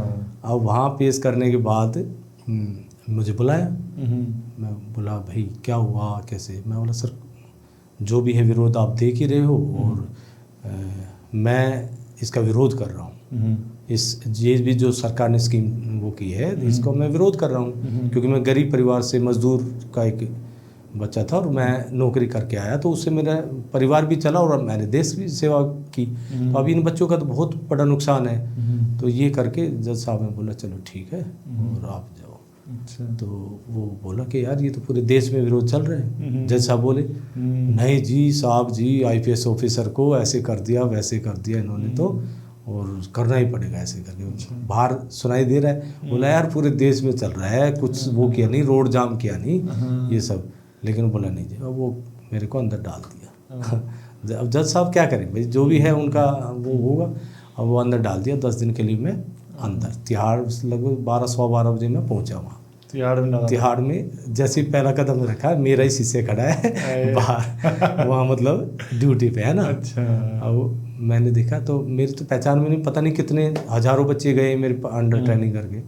अब वहाँ पेश करने के बाद मुझे बुलाया। मैं बोला भाई क्या हुआ, कैसे? मैं बोला सर जो भी है विरोध आप देख ही रहे हो, और मैं इसका विरोध कर रहा हूँ। ये भी जो सरकार ने स्कीम वो की है, इसको मैं विरोध कर रहा हूँ, क्योंकि मैं गरीब परिवार से मजदूर का एक बच्चा था और मैं नौकरी करके आया, तो उससे मेरा परिवार भी चला और मैंने देश की सेवा की। तो अभी इन बच्चों का तो बहुत बड़ा नुकसान है। तो ये करके जज साहब ने बोला चलो ठीक है और आप जाओ। अच्छा। तो वो बोला कि यार ये तो पूरे देश में विरोध चल रहे हैं। जज साहब बोले नहीं जी साहब जी, IPS ऑफिसर को ऐसे कर दिया, वैसे कर दिया इन्होंने, तो और करना ही पड़ेगा ऐसे करके। बाहर सुनाई दे रहा है। बोला यार पूरे देश में चल रहा है, कुछ वो किया नहीं, रोड जाम किया नहीं, ये सब। लेकिन बोला नहीं जी, अब वो मेरे को अंदर डाल दिया। अब जज साहब क्या करें भाई, जो भी है उनका वो होगा। अब वो अंदर डाल दिया। 10 दिन के लिए मैं अंदर तिहाड़, लगभग 12-12 बजे मैं पहुंचा वहाँ तिहाड़ में। जैसे ही पहला कदम रखा, मेरा ही शीशे खड़ा है बाहर, वहाँ मतलब ड्यूटी पे है ना। अच्छा। अब मैंने देखा तो मेरी तो पहचान में नहीं, पता नहीं कितने हजारों बच्चे गए मेरे अंडर ट्रेनिंग करके।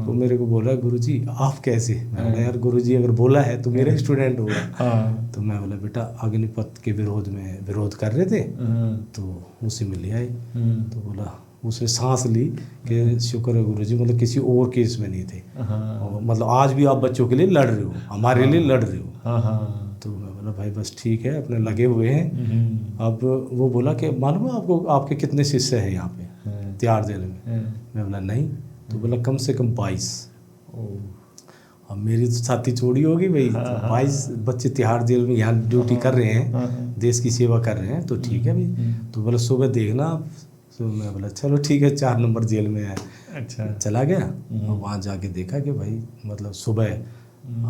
तो मेरे को बोला गुरुजी आप कैसे? मैं बोला यार गुरुजी अगर बोला है तो मेरा स्टूडेंट होगा। तो मैं बोला बेटा अग्निपथ के विरोध में विरोध कर रहे थे, तो उसी में ले आए। तो बोला, उसने सांस ली कि शुक्र है गुरुजी, मतलब किसी और केस में नहीं थे, मतलब आज भी आप बच्चों के लिए लड़ रहे हो, हमारे लिए लड़ रहे हो। तो मैं बोला भाई बस ठीक है, अपने लगे हुए हैं। अब वो बोला कि मालूम है आपको आपके कितने शिष्य हैं यहाँ पे तिहाड़ जेल में? मैं बोला नहीं। तो बोला कम से कम 22। अब मेरी तो छाती चौड़ी होगी भाई। 22 बच्चे तिहाड़ जेल में यहाँ ड्यूटी कर रहे हैं, देश की सेवा कर रहे हैं, तो ठीक है भाई। तो बोला सुबह देखना। तो मैं बोला चलो ठीक है, 4 नंबर जेल में है। अच्छा। चला गया और वहाँ जाके देखा कि भाई मतलब सुबह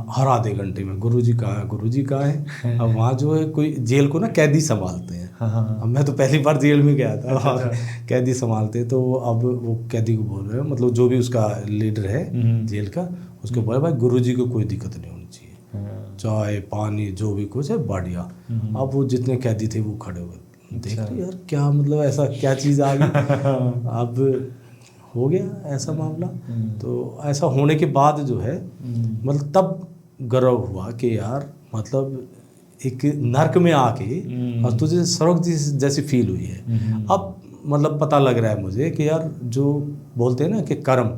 हर आधे घंटे में गुरुजी कहाँ है, गुरुजी कहाँ है। अब वहाँ जो है कोई जेल को ना कैदी संभालते हैं। अब मैं तो पहली बार जेल में गया था। अच्छा। कैदी संभालते हैं। तो अब वो कैदी को बोल रहे हैं, मतलब जो भी उसका लीडर है जेल का, उसको बोला भाई गुरुजी को कोई दिक्कत नहीं होनी चाहिए, चाय पानी जो भी कुछ है बढ़िया। अब वो जितने कैदी थे वो खड़े हुए देख रहे यार क्या मतलब ऐसा क्या चीज़ आ गई। अब हो गया ऐसा मामला। तो ऐसा होने के बाद जो है मतलब तब गर्व हुआ कि यार मतलब एक नर्क में आके और तुझे स्वर्ग जैसी फील हुई है। अब मतलब पता लग रहा है मुझे कि यार जो बोलते हैं ना कि कर्म,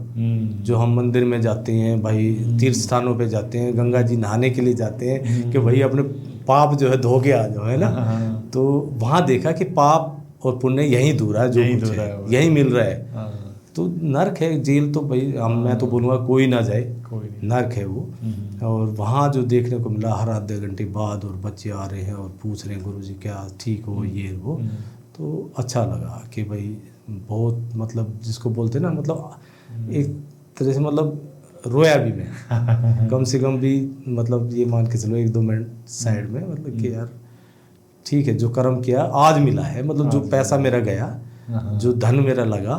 जो हम मंदिर में जाते हैं भाई, तीर्थ स्थानों पे जाते हैं, गंगा जी नहाने के लिए जाते हैं कि भाई अपने पाप जो है धो के आ जाओ, है ना। तो वहाँ देखा कि पाप और पुण्य यहीं दूर है, जो यहीं मिल रहा है। तो नर्क है जेल, तो भाई मैं तो बोलूँगा कोई ना जाए, कोई नहीं। नर्क है वो। और वहाँ जो देखने को मिला हर आधे घंटे बाद, और बच्चे आ रहे हैं और पूछ रहे हैं गुरुजी क्या ठीक हो ये वो, तो अच्छा लगा कि भाई बहुत मतलब जिसको बोलते हैं ना, मतलब एक तरह से मतलब रोया भी मैं कम से कम भी, मतलब ये मान के चलो 1-2 मिनट साइड में, मतलब कि यार ठीक है जो कर्म किया आज मिला है, मतलब जो पैसा मेरा गया, जो धन मेरा लगा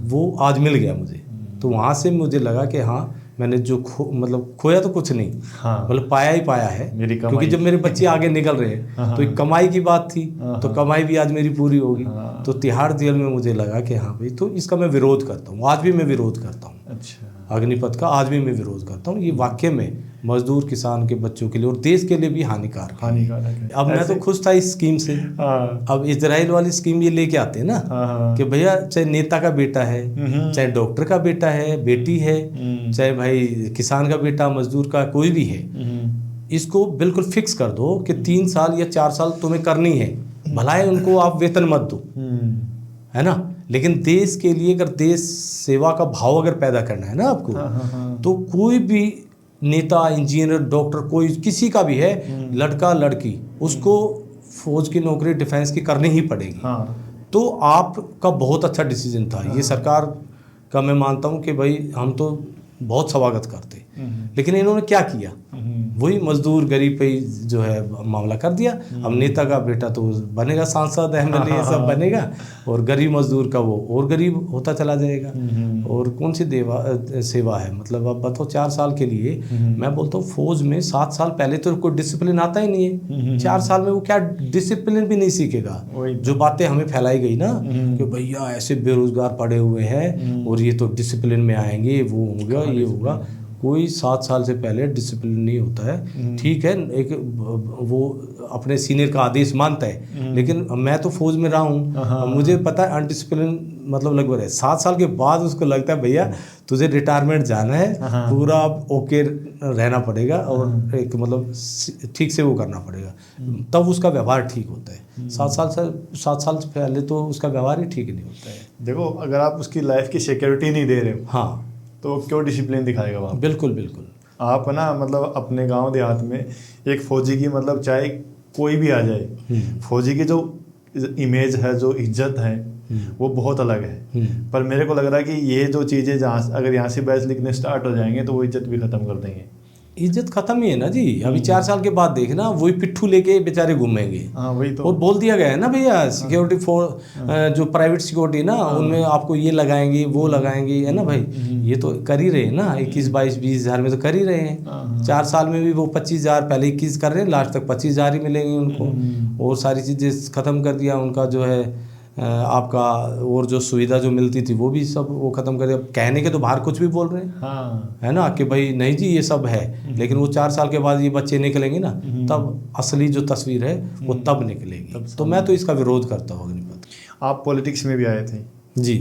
वो आज मिल गया मुझे। तो वहाँ से मुझे लगा कि हाँ मैंने जो मतलब खोया तो कुछ नहीं, मतलब पाया ही पाया है, क्योंकि जब मेरे बच्चे आगे निकल रहे हैं तो एक कमाई की बात थी, तो कमाई भी आज मेरी पूरी होगी। तो तिहाड़ जेल में मुझे लगा कि हाँ भाई, तो इसका मैं विरोध करता हूँ, आज भी मैं विरोध करता हूँ। अच्छा। अग्निपथ का आज भी मैं विरोध करता हूँ। ये वाकई में मजदूर किसान के बच्चों के लिए और देश के लिए भी हानिकारक है। अब मैं तो खुश था इस स्कीम से। अब इजराइल वाली स्कीम ये लेके आते हैं ना कि भैया चाहे नेता का बेटा है, चाहे डॉक्टर का बेटा है, बेटी है, चाहे भाई किसान का बेटा, मजदूर का कोई भी है, इसको बिल्कुल फिक्स कर दो कि 3 साल या 4 साल तुम्हें करनी है, भलाए उनको आप वेतन मत दो, है ना, लेकिन देश के लिए अगर देश सेवा का भाव अगर पैदा करना है ना आपको, तो कोई भी नेता, इंजीनियर, डॉक्टर, कोई किसी का भी है, लड़का लड़की, उसको फौज की नौकरी डिफेंस की करनी ही पड़ेगी। तो आपका बहुत अच्छा डिसीजन था ये सरकार का। मैं मानता हूँ कि भाई हम तो बहुत स्वागत करते, लेकिन इन्होंने क्या किया, वही मजदूर गरीब पे जो है मामला कर दिया। अब नेता का बेटा तो बनेगा सांसद, एमएलए, ये सब बनेगा, और गरीब मजदूर का वो और गरीब होता चला जाएगा। और कौन सी सेवा है, मतलब अब बताओ 4 साल के लिए, मैं बोलता हूँ फौज में 7 साल पहले तो कोई डिसिप्लिन आता ही नहीं है, 4 साल में वो क्या डिसिप्लिन भी नहीं सीखेगा। जो बातें हमें फैलाई गई ना कि भैया ऐसे बेरोजगार पड़े हुए हैं और ये तो डिसिप्लिन में आएंगे, वो होगा ये होगा, कोई 7 साल से पहले डिसिप्लिन नहीं होता है। ठीक है, एक वो अपने सीनियर का आदेश मानता है, लेकिन मैं तो फौज में रहा हूँ, मुझे पता है अनडिसिप्लिन मतलब लगभग है। 7 साल के बाद उसको लगता है भैया तुझे रिटायरमेंट जाना है, पूरा ओके रहना पड़ेगा और एक मतलब ठीक से वो करना पड़ेगा, तब उसका व्यवहार ठीक होता है। 7 साल से पहले तो उसका व्यवहार ही ठीक नहीं होता है। देखो, अगर आप उसकी लाइफ की सिक्योरिटी नहीं दे रहे हो, हाँ, तो क्यों डिसिप्लिन दिखाएगा वहाँ? बिल्कुल बिल्कुल। आप ना मतलब अपने गांव देहात में एक फौजी की, मतलब चाहे कोई भी आ जाए, फौजी की जो इमेज है, जो इज्जत है, वो बहुत अलग है। पर मेरे को लग रहा है कि ये जो चीज़ें जहाँ अगर यहाँ से बैच लिखने स्टार्ट हो जाएंगे तो वो इज्जत भी ख़त्म कर देंगे। इज्जत खत्म ही है ना जी। अभी 4 साल के बाद देखना वही पिट्ठू लेके बेचारे घूमेंगे। हाँ, वही तो। और बोल दिया गया है ना भैया, सिक्योरिटी जो प्राइवेट सिक्योरिटी ना, उनमें आपको ये लगाएंगे वो लगाएंगे, है ना भाई, ये तो कर ही रहे हैं ना, 21-22-20 हज़ार में तो कर ही रहे हैं। 4 साल में भी वो 25,000 पहले 21 कर रहे हैं, लास्ट तक 25,000 ही मिलेंगे उनको। और सारी चीज़ें ख़त्म कर दिया उनका जो है आपका, और जो सुविधा जो मिलती थी वो भी सब वो ख़त्म कर दिया। कहने के तो बाहर कुछ भी बोल रहे हैं, है ना, कि भाई नहीं जी ये सब है, लेकिन वो 4 साल के बाद ये बच्चे निकलेंगे ना, तब असली जो तस्वीर है वो तब निकलेगी। तो मैं तो इसका विरोध करता हूँ अग्निपथ। आप पॉलिटिक्स में भी आए थे जी,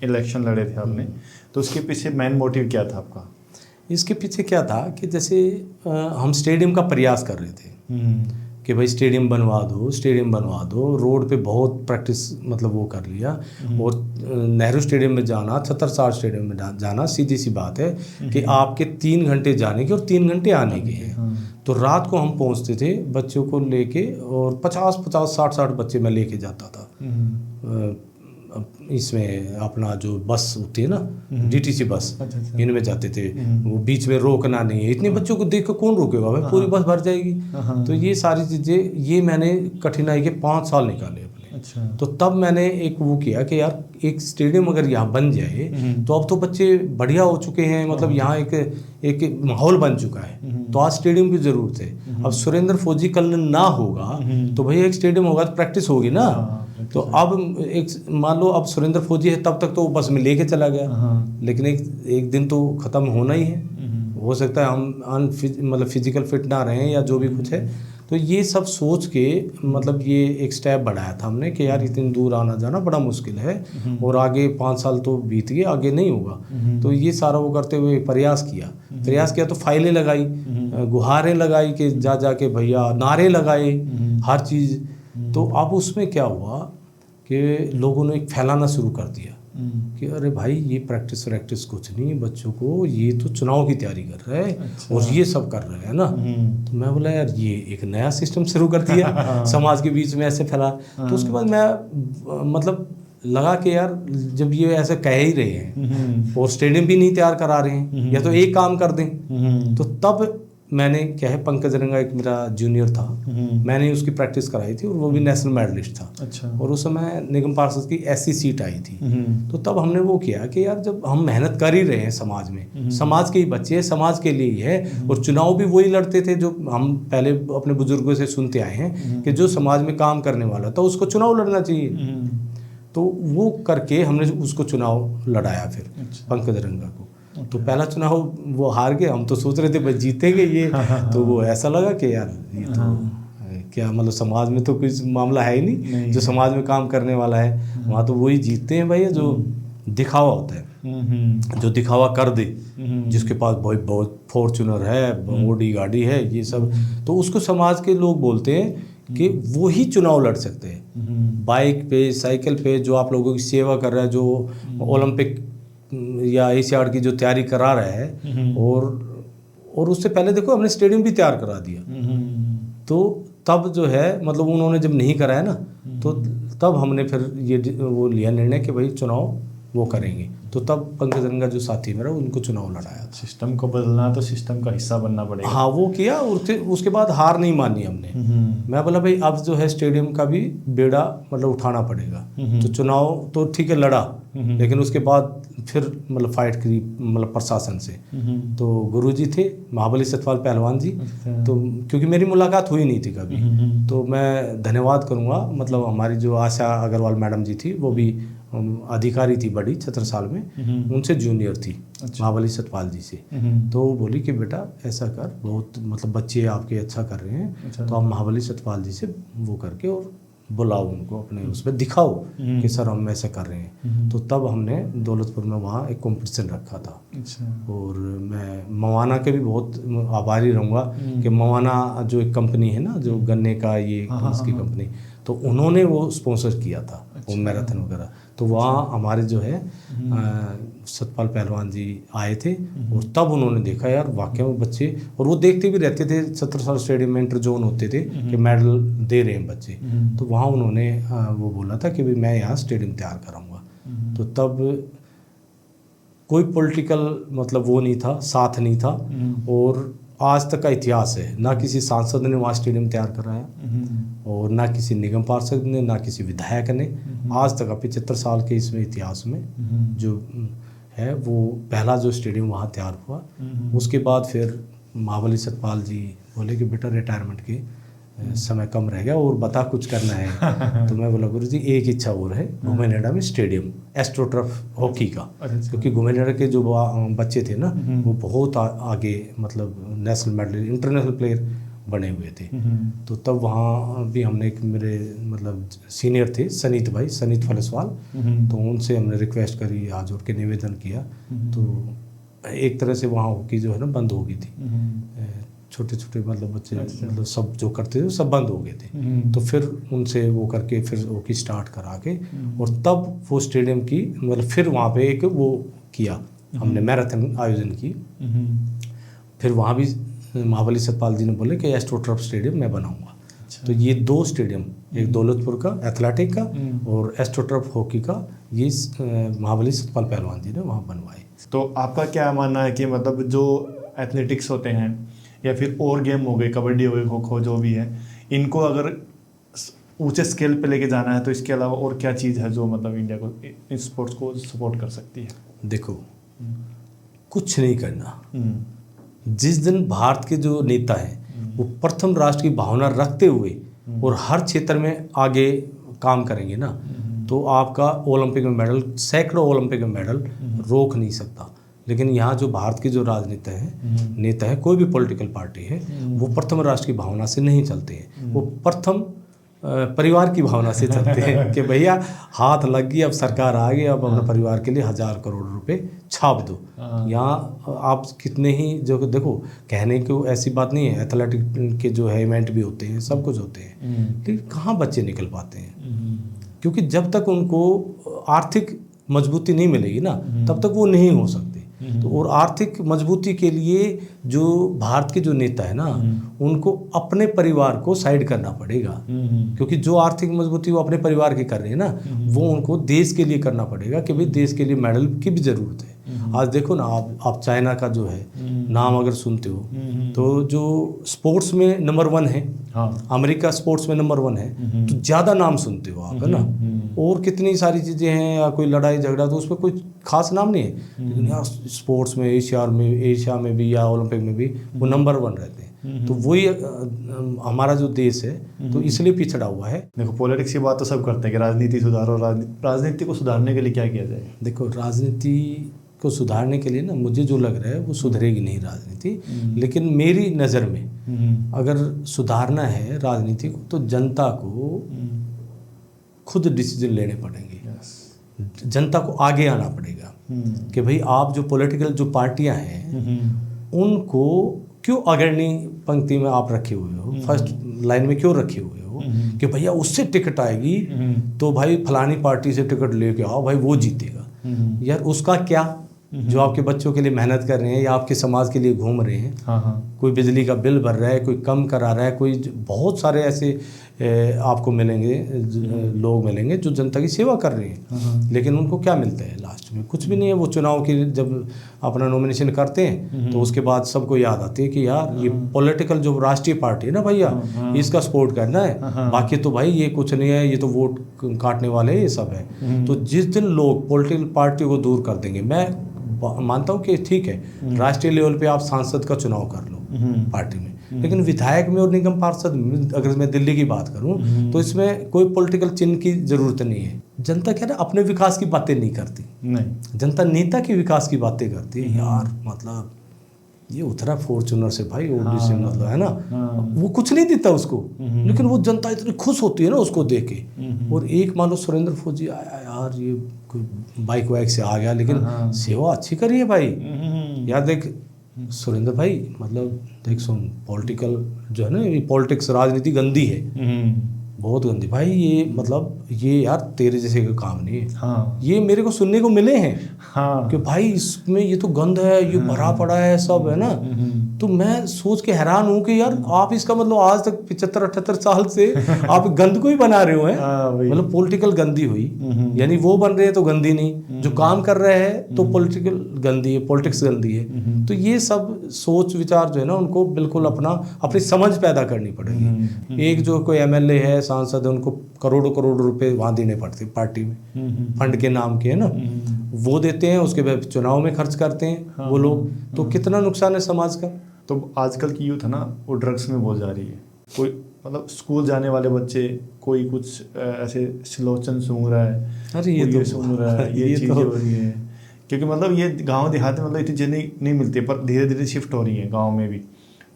इलेक्शन लड़े थे आपने, तो उसके पीछे मेन मोटिव क्या था आपका? इसके पीछे क्या था कि जैसे हम स्टेडियम का प्रयास कर रहे थे कि भाई स्टेडियम बनवा दो। रोड पे बहुत प्रैक्टिस मतलब वो कर लिया, और नेहरू स्टेडियम में जाना, छतरसाल स्टेडियम में जाना, सीधी सी बात है कि आपके 3 घंटे जाने के और 3 घंटे आने के हैं। तो रात को हम पहुंचते थे बच्चों को लेके, और 50-50, 60-60 बच्चे मैं लेके जाता था। इसमें अपना जो बस होती है ना, डीटीसी बस, इनमें जाते थे। वो बीच में रोकना नहीं है, इतने बच्चों को देख कर कौन रोकेगा भाई, पूरी बस भर जाएगी। तो ये सारी चीज़ें, ये मैंने कठिनाई के 5 साल निकाले अपने। अच्छा। तो तब मैंने एक वो किया कि यार एक स्टेडियम अगर यहाँ बन जाए तो अब तो बच्चे बढ़िया हो चुके हैं, मतलब यहाँ एक माहौल बन चुका है, तो आज स्टेडियम की ज़रूरत है। अब सुरेंद्र फौजी कल ना होगा तो भैया एक स्टेडियम होगा तो प्रैक्टिस होगी ना। तो अब एक मान लो अब सुरेंद्र फौजी है, तब तक तो बस में लेके चला गया, लेकिन एक दिन तो ख़त्म होना ही है। हो सकता है हम मतलब फिजिकल फिट ना रहें या जो भी कुछ है। तो ये सब सोच के मतलब ये एक स्टेप बढ़ाया था हमने कि यार इतनी दूर आना जाना बड़ा मुश्किल है, और आगे 5 साल तो बीत गए, आगे नहीं होगा। तो ये सारा वो करते हुए प्रयास किया तो फाइलें लगाई, गुहारें लगाई कि जा के भैया, नारे लगाए, हर चीज़। तो अब उसमें क्या हुआ कि लोगों ने एक फैलाना शुरू कर दिया कि अरे भाई ये प्रैक्टिस कुछ नहीं है बच्चों को, ये तो चुनाव की तैयारी कर रहे हैं और ये सब कर रहे हैं ना। तो मैं बोला यार ये एक नया सिस्टम शुरू कर दिया समाज के बीच में ऐसे फैला। तो उसके बाद मैं मतलब लगा कि यार जब ये ऐसे कह ही रहे हैं और स्टेडियम भी नहीं तैयार करा रहे हैं, या तो एक काम कर दें। तो तब मैंने क्या है, पंकज रंगा एक मेरा जूनियर था, मैंने उसकी प्रैक्टिस कराई थी और वो भी नेशनल मेडलिस्ट था। अच्छा। और उस समय निगम पार्षद की ऐसी सीट आई थी। तो तब हमने वो किया कि यार जब हम मेहनत कर ही रहे हैं समाज में, समाज के ही बच्चे हैं, समाज के लिए ही है, और चुनाव भी वही लड़ते थे जो हम पहले अपने बुजुर्गों से सुनते आए हैं कि जो समाज में काम करने वाला था उसको चुनाव लड़ना चाहिए। तो वो करके हमने उसको चुनाव लड़ाया फिर पंकज रंगा को। तो पहला चुनाव वो हार गए, हम तो सोच रहे थे भाई जीतेंगे ये। तो वो ऐसा लगा कि यार ये तो क्या मतलब समाज में तो कुछ मामला है ही नहीं जो समाज में काम करने वाला है, वहाँ तो वही जीतते हैं भाई जो दिखावा होता है, जो दिखावा कर दे, जिसके पास बहुत फॉर्चूनर है, ओडी गाड़ी है, ये सब, तो उसको समाज के लोग बोलते हैं कि वो ही चुनाव लड़ सकते हैं। बाइक पे, साइकिल पे जो आप लोगों की सेवा कर रहा है, जो ओलंपिक या एशियाड की जो तैयारी करा रहा है, और उससे पहले देखो हमने स्टेडियम भी तैयार करा दिया। तो तब जो है मतलब उन्होंने जब नहीं कराया ना, तो तब हमने फिर ये वो लिया निर्णय कि भाई चुनाव वो करेंगे। तो तब पंकज रंगा जो साथी मेरा, उनको चुनाव लड़ाया। सिस्टम को बदलना तो सिस्टम का हिस्सा बनना पड़ेगा। हाँ वो किया, और उसके बाद हार नहीं मानी हमने। मैं बोला भाई अब जो है स्टेडियम का भी बेड़ा मतलब उठाना पड़ेगा। तो चुनाव तो ठीक है लड़ा, लेकिन उसके बाद फिर मतलब फाइट करी मतलब प्रशासन से। तो गुरुजी थे महाबली सतपाल पहलवान जी, तो क्योंकि मेरी मुलाकात हुई नहीं थी कभी, तो मैं धन्यवाद करूँगा मतलब हमारी जो आशा अग्रवाल मैडम जी थी, वो भी अधिकारी थी बड़ी छत्रसाल में, उनसे जूनियर थी। अच्छा। महाबली सतपाल जी से। तो वो बोली कि बेटा ऐसा कर, बहुत मतलब बच्चे आपके अच्छा कर रहे हैं। अच्छा। तो आप महाबली सतपाल जी से वो करके और बुलाओ उनको, अपने उसमें दिखाओ कि सर हम ऐसा कर रहे हैं। तो तब हमने दौलतपुर में वहाँ एक कॉम्पिटिशन रखा था। अच्छा। और मैं मवाना के भी बहुत आभारी रहूँगा कि मवाना जो एक कंपनी है ना, जो गन्ने का ये उसकी कंपनी, तो उन्होंने वो स्पॉन्सर किया था वो मैराथन वगैरह। तो वहाँ हमारे जो है सतपाल पहलवान जी आए थे, और तब उन्होंने देखा यार वाकई में बच्चे, और वो देखते भी रहते थे, छत्रसाल स्टेडियम में इंटर जोन होते थे कि मेडल दे रहे हैं बच्चे। तो वहाँ उन्होंने वो बोला था कि भाई मैं यहाँ स्टेडियम तैयार कराऊंगा। तो तब कोई पॉलिटिकल मतलब वो नहीं था, साथ नहीं था, और आज तक का इतिहास है, ना किसी सांसद ने वहाँ स्टेडियम तैयार कराया, और ना किसी निगम पार्षद ने, ना किसी विधायक ने। आज तक 75 साल के इसमें इतिहास में जो है वो पहला जो स्टेडियम वहाँ तैयार हुआ। उसके बाद फिर महाबली सतपाल जी बोले कि बेटा रिटायरमेंट के समय कम रह गया और बता कुछ करना है। तो मैं बोला गुरुजी एक इच्छा और है, घुमेनेड़ा में स्टेडियम एस्ट्रोटर्फ हॉकी का, क्योंकि घुमेनेड़ा के जो बच्चे थे ना वो बहुत आगे मतलब नेशनल मेडल इंटरनेशनल प्लेयर बने हुए थे। तो तब वहाँ भी हमने एक मेरे मतलब सीनियर थे सनीत भाई, सनीत फलसवाल, तो उनसे हमने रिक्वेस्ट करी, हाथ जोड़ के निवेदन किया। तो एक तरह से वहाँ हॉकी जो है ना बंद हो गई थी, छोटे छोटे मतलब बच्चे मतलब सब जो करते थे सब बंद हो गए थे। तो फिर उनसे वो करके फिर हॉकी स्टार्ट करा के, और तब वो स्टेडियम की मतलब फिर वहाँ पे एक वो किया हमने मैराथन आयोजन की। फिर वहाँ भी महाबली सतपाल जी ने बोले कि एस्ट्रोटर्फ स्टेडियम मैं बनाऊंगा। अच्छा। तो ये 2 स्टेडियम, एक दौलतपुर का एथलेटिक का और एस्ट्रोटर्फ हॉकी का, ये महाबली सतपाल पहलवान जी ने वहाँ बनवाए। तो आपका क्या मानना है कि मतलब जो एथलेटिक्स होते हैं या फिर और गेम हो गए, कबड्डी हो गई, खो खो जो भी है, इनको अगर ऊंचे स्केल पे लेके जाना है तो इसके अलावा और क्या चीज़ है जो मतलब इंडिया को इस स्पोर्ट्स को सपोर्ट कर सकती है? देखो कुछ नहीं करना। जिस दिन भारत के जो नेता हैं वो प्रथम राष्ट्र की भावना रखते हुए और हर क्षेत्र में आगे काम करेंगे ना, तो आपका ओलंपिक में मेडल, सैकड़ों ओलंपिक में मेडल रोक नहीं सकता। लेकिन यहाँ जो भारत के जो राजनेता है, नेता है, कोई भी पॉलिटिकल पार्टी है, वो प्रथम राष्ट्र की भावना से नहीं चलते हैं। वो प्रथम परिवार की भावना से चलते हैं कि भैया हाथ लग गई, अब सरकार आ गई, अब अपने परिवार के लिए 1000 करोड़ रुपए छाप दो। यहाँ आप कितने ही जो देखो, कहने को ऐसी बात नहीं है, एथलेटिक के जो है इवेंट भी होते हैं, सब कुछ होते हैं, लेकिन कहाँ बच्चे निकल पाते हैं? क्योंकि जब तक उनको आर्थिक मजबूती नहीं मिलेगी ना, तब तक वो नहीं हो सकते। तो और आर्थिक मजबूती के लिए जो भारत के जो नेता है ना, उनको अपने परिवार को साइड करना पड़ेगा, क्योंकि जो आर्थिक मजबूती वो अपने परिवार की कर रहे हैं ना, वो उनको देश के लिए करना पड़ेगा कि भाई देश के लिए मेडल की भी ज़रूरत है। आज देखो ना, आप चाइना का जो है नाम अगर सुनते हो तो जो स्पोर्ट्स में नंबर 1 है, हाँ, अमेरिका स्पोर्ट्स में नंबर 1 है, तो ज़्यादा नाम सुनते हो आप, है ना। और कितनी सारी चीज़ें हैं, या कोई लड़ाई झगड़ा तो उसमें कोई खास नाम नहीं है, लेकिन यार स्पोर्ट्स में एशिया में भी या ओलंपिक में भी वो नंबर 1 रहते हैं। तो वही हमारा जो देश है तो इसलिए पिछड़ा हुआ है। देखो पॉलिटिक्स की बात तो सब करते हैं कि राजनीति सुधारो, राजनीति को सुधारने के लिए क्या किया जाए? देखो, राजनीति को सुधारने के लिए ना, मुझे जो लग रहा है वो सुधरेगी नहीं राजनीति, लेकिन मेरी नज़र में अगर सुधारना है राजनीति को तो जनता को खुद डिसीजन लेने पड़ेंगे, जनता को आगे आना पड़ेगा कि भाई आप जो पॉलिटिकल जो पार्टियां हैं उनको क्यों अग्रणी पंक्ति में आप रखे हुए हो, फर्स्ट लाइन में क्यों रखे हुए हो कि भैया उससे टिकट आएगी तो भाई फलानी पार्टी से टिकट लेके आओ भाई वो जीतेगा। यार उसका क्या, जो आपके बच्चों के लिए मेहनत कर रहे हैं या आपके समाज के लिए घूम रहे हैं, कोई बिजली का बिल भर रहा है, कोई कम करा रहा है, कोई बहुत सारे ऐसे आपको मिलेंगे, लोग मिलेंगे जो जनता की सेवा कर रहे हैं, लेकिन उनको क्या मिलता है लास्ट में? कुछ भी नहीं है। वो चुनाव की जब अपना नॉमिनेशन करते हैं तो उसके बाद सबको याद आती है कि यार ये पॉलिटिकल जो राष्ट्रीय पार्टी है ना भैया, इसका सपोर्ट करना है, बाकी तो भाई ये कुछ नहीं है, ये तो वोट काटने वाले ये सब है। तो जिस दिन लोग पॉलिटिकल पार्टी को दूर कर देंगे, मैं मानता हूँ कि ठीक है राष्ट्रीय लेवल पे आप सांसद का चुनाव कर लो पार्टी में, लेकिन विधायक में और निगम पार्षद में अगर मैं दिल्ली की बात करूं तो इसमें कोई पॉलिटिकल चिन्ह की जरूरत नहीं है। जनता क्या है, अपने विकास की बातें नहीं करती, नहीं जनता नेता के विकास की बातें करती है। यार मतलब ये उतरा फॉर्च्यूनर से भाई ओडी से, मतलब है ना, वो कुछ नहीं देता उसको, लेकिन वो जनता इतनी खुश होती है ना उसको देख के। और एक मान लो सुरेंद्र फौजी आया, यार ये कोई बाइक वाइक से आ गया, लेकिन सेवा अच्छी करी है भाई। यार देख सुरेंद्र भाई, मतलब देख सुन, पॉलिटिकल जो है ना, ये पॉलिटिक्स राजनीति गंदी है, बहुत गंदी भाई। ये मतलब ये यार तेरे जैसे का काम नहीं है। ये मेरे को सुनने को मिले हैं कि भाई इसमें ये तो गंद है, ये भरा पड़ा है सब, है ना। तो मैं सोच के हैरान हूँ कि यार आप इसका मतलब आज तक 75-78 साल से आप गंद को ही बना रहे हो हैं, मतलब पॉलिटिकल गंदी हुई, यानी वो बन रहे हैं तो गंदी नहीं, जो काम कर रहे हैं तो पॉलिटिकल गंदी है, पॉलिटिक्स गंदी है। तो ये सब सोच विचार जो है ना, उनको बिल्कुल अपनी समझ पैदा करनी पड़ेगी। एक जो कोई MLA है, सांसद है, उनको करोड़ों करोड़ रुपए वहाँ देने पड़ते पार्टी में, फंड के नाम के, है ना, वो देते हैं, उसके बाद चुनाव में खर्च करते हैं वो लोग। तो कितना नुकसान है समाज का। तो आजकल की यूथ है ना, वो ड्रग्स में बहुत जा रही है। कोई मतलब स्कूल जाने वाले बच्चे, कोई कुछ ऐसे स्लोचन सूंघ रहा है, अरे ये तो सूंघ रहा है, ये चीज़ें हो रही है। क्योंकि मतलब ये गांव देहात में मतलब इतनी चीज़ें नहीं मिलती, पर धीरे धीरे शिफ्ट हो रही है गांव में भी।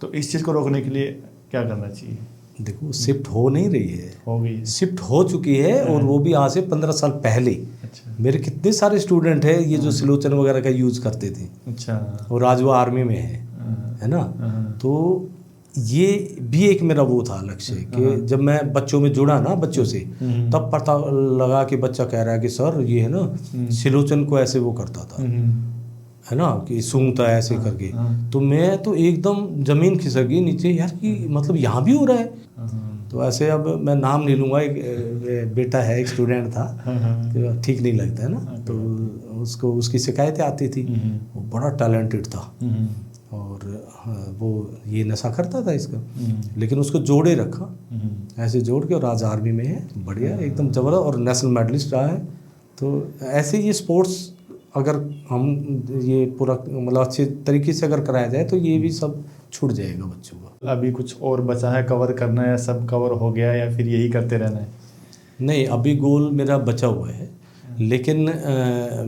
तो इस चीज़ को रोकने के लिए क्या करना चाहिए? देखो, शिफ्ट हो नहीं रही है, हो गई, शिफ्ट हो चुकी है, और वो भी आज से 15 साल पहले। अच्छा। मेरे कितने सारे स्टूडेंट हैं ये जो सिलोचन वगैरह का यूज़ करते थे। अच्छा। और आज वो आर्मी में है ना। तो ये भी एक मेरा वो था लक्ष्य कि जब मैं बच्चों में जुड़ा ना, बच्चों से, तब पता लगा कि बच्चा कह रहा है कि सर ये है ना, सिलोचन को ऐसे वो करता था, है ना, कि सूंघता है ऐसे करके। तो मैं तो एकदम जमीन खिसक गई नीचे, यार कि मतलब यहाँ भी हो रहा है। तो ऐसे, अब मैं नाम नहीं लूँगा, एक बेटा है, एक स्टूडेंट था, तो ठीक नहीं लगता है ना, तो उसको उसकी शिकायतें आती थी। वो बड़ा टैलेंटेड था और वो ये नशा करता था इसका, लेकिन उसको जोड़े रखा, ऐसे जोड़ के, और आज आर्मी में है, बढ़िया एकदम जबरदस्त, और नेशनल मेडलिस्ट रहा है। तो ऐसे ये स्पोर्ट्स अगर हम ये पूरा मतलब अच्छे तरीके से अगर कराया जाए तो ये भी सब छूट जाएगा बच्चों का। अभी कुछ और बचा है कवर करना है, सब कवर हो गया, या फिर यही करते रहना है? नहीं, अभी गोल मेरा बचा हुआ है, लेकिन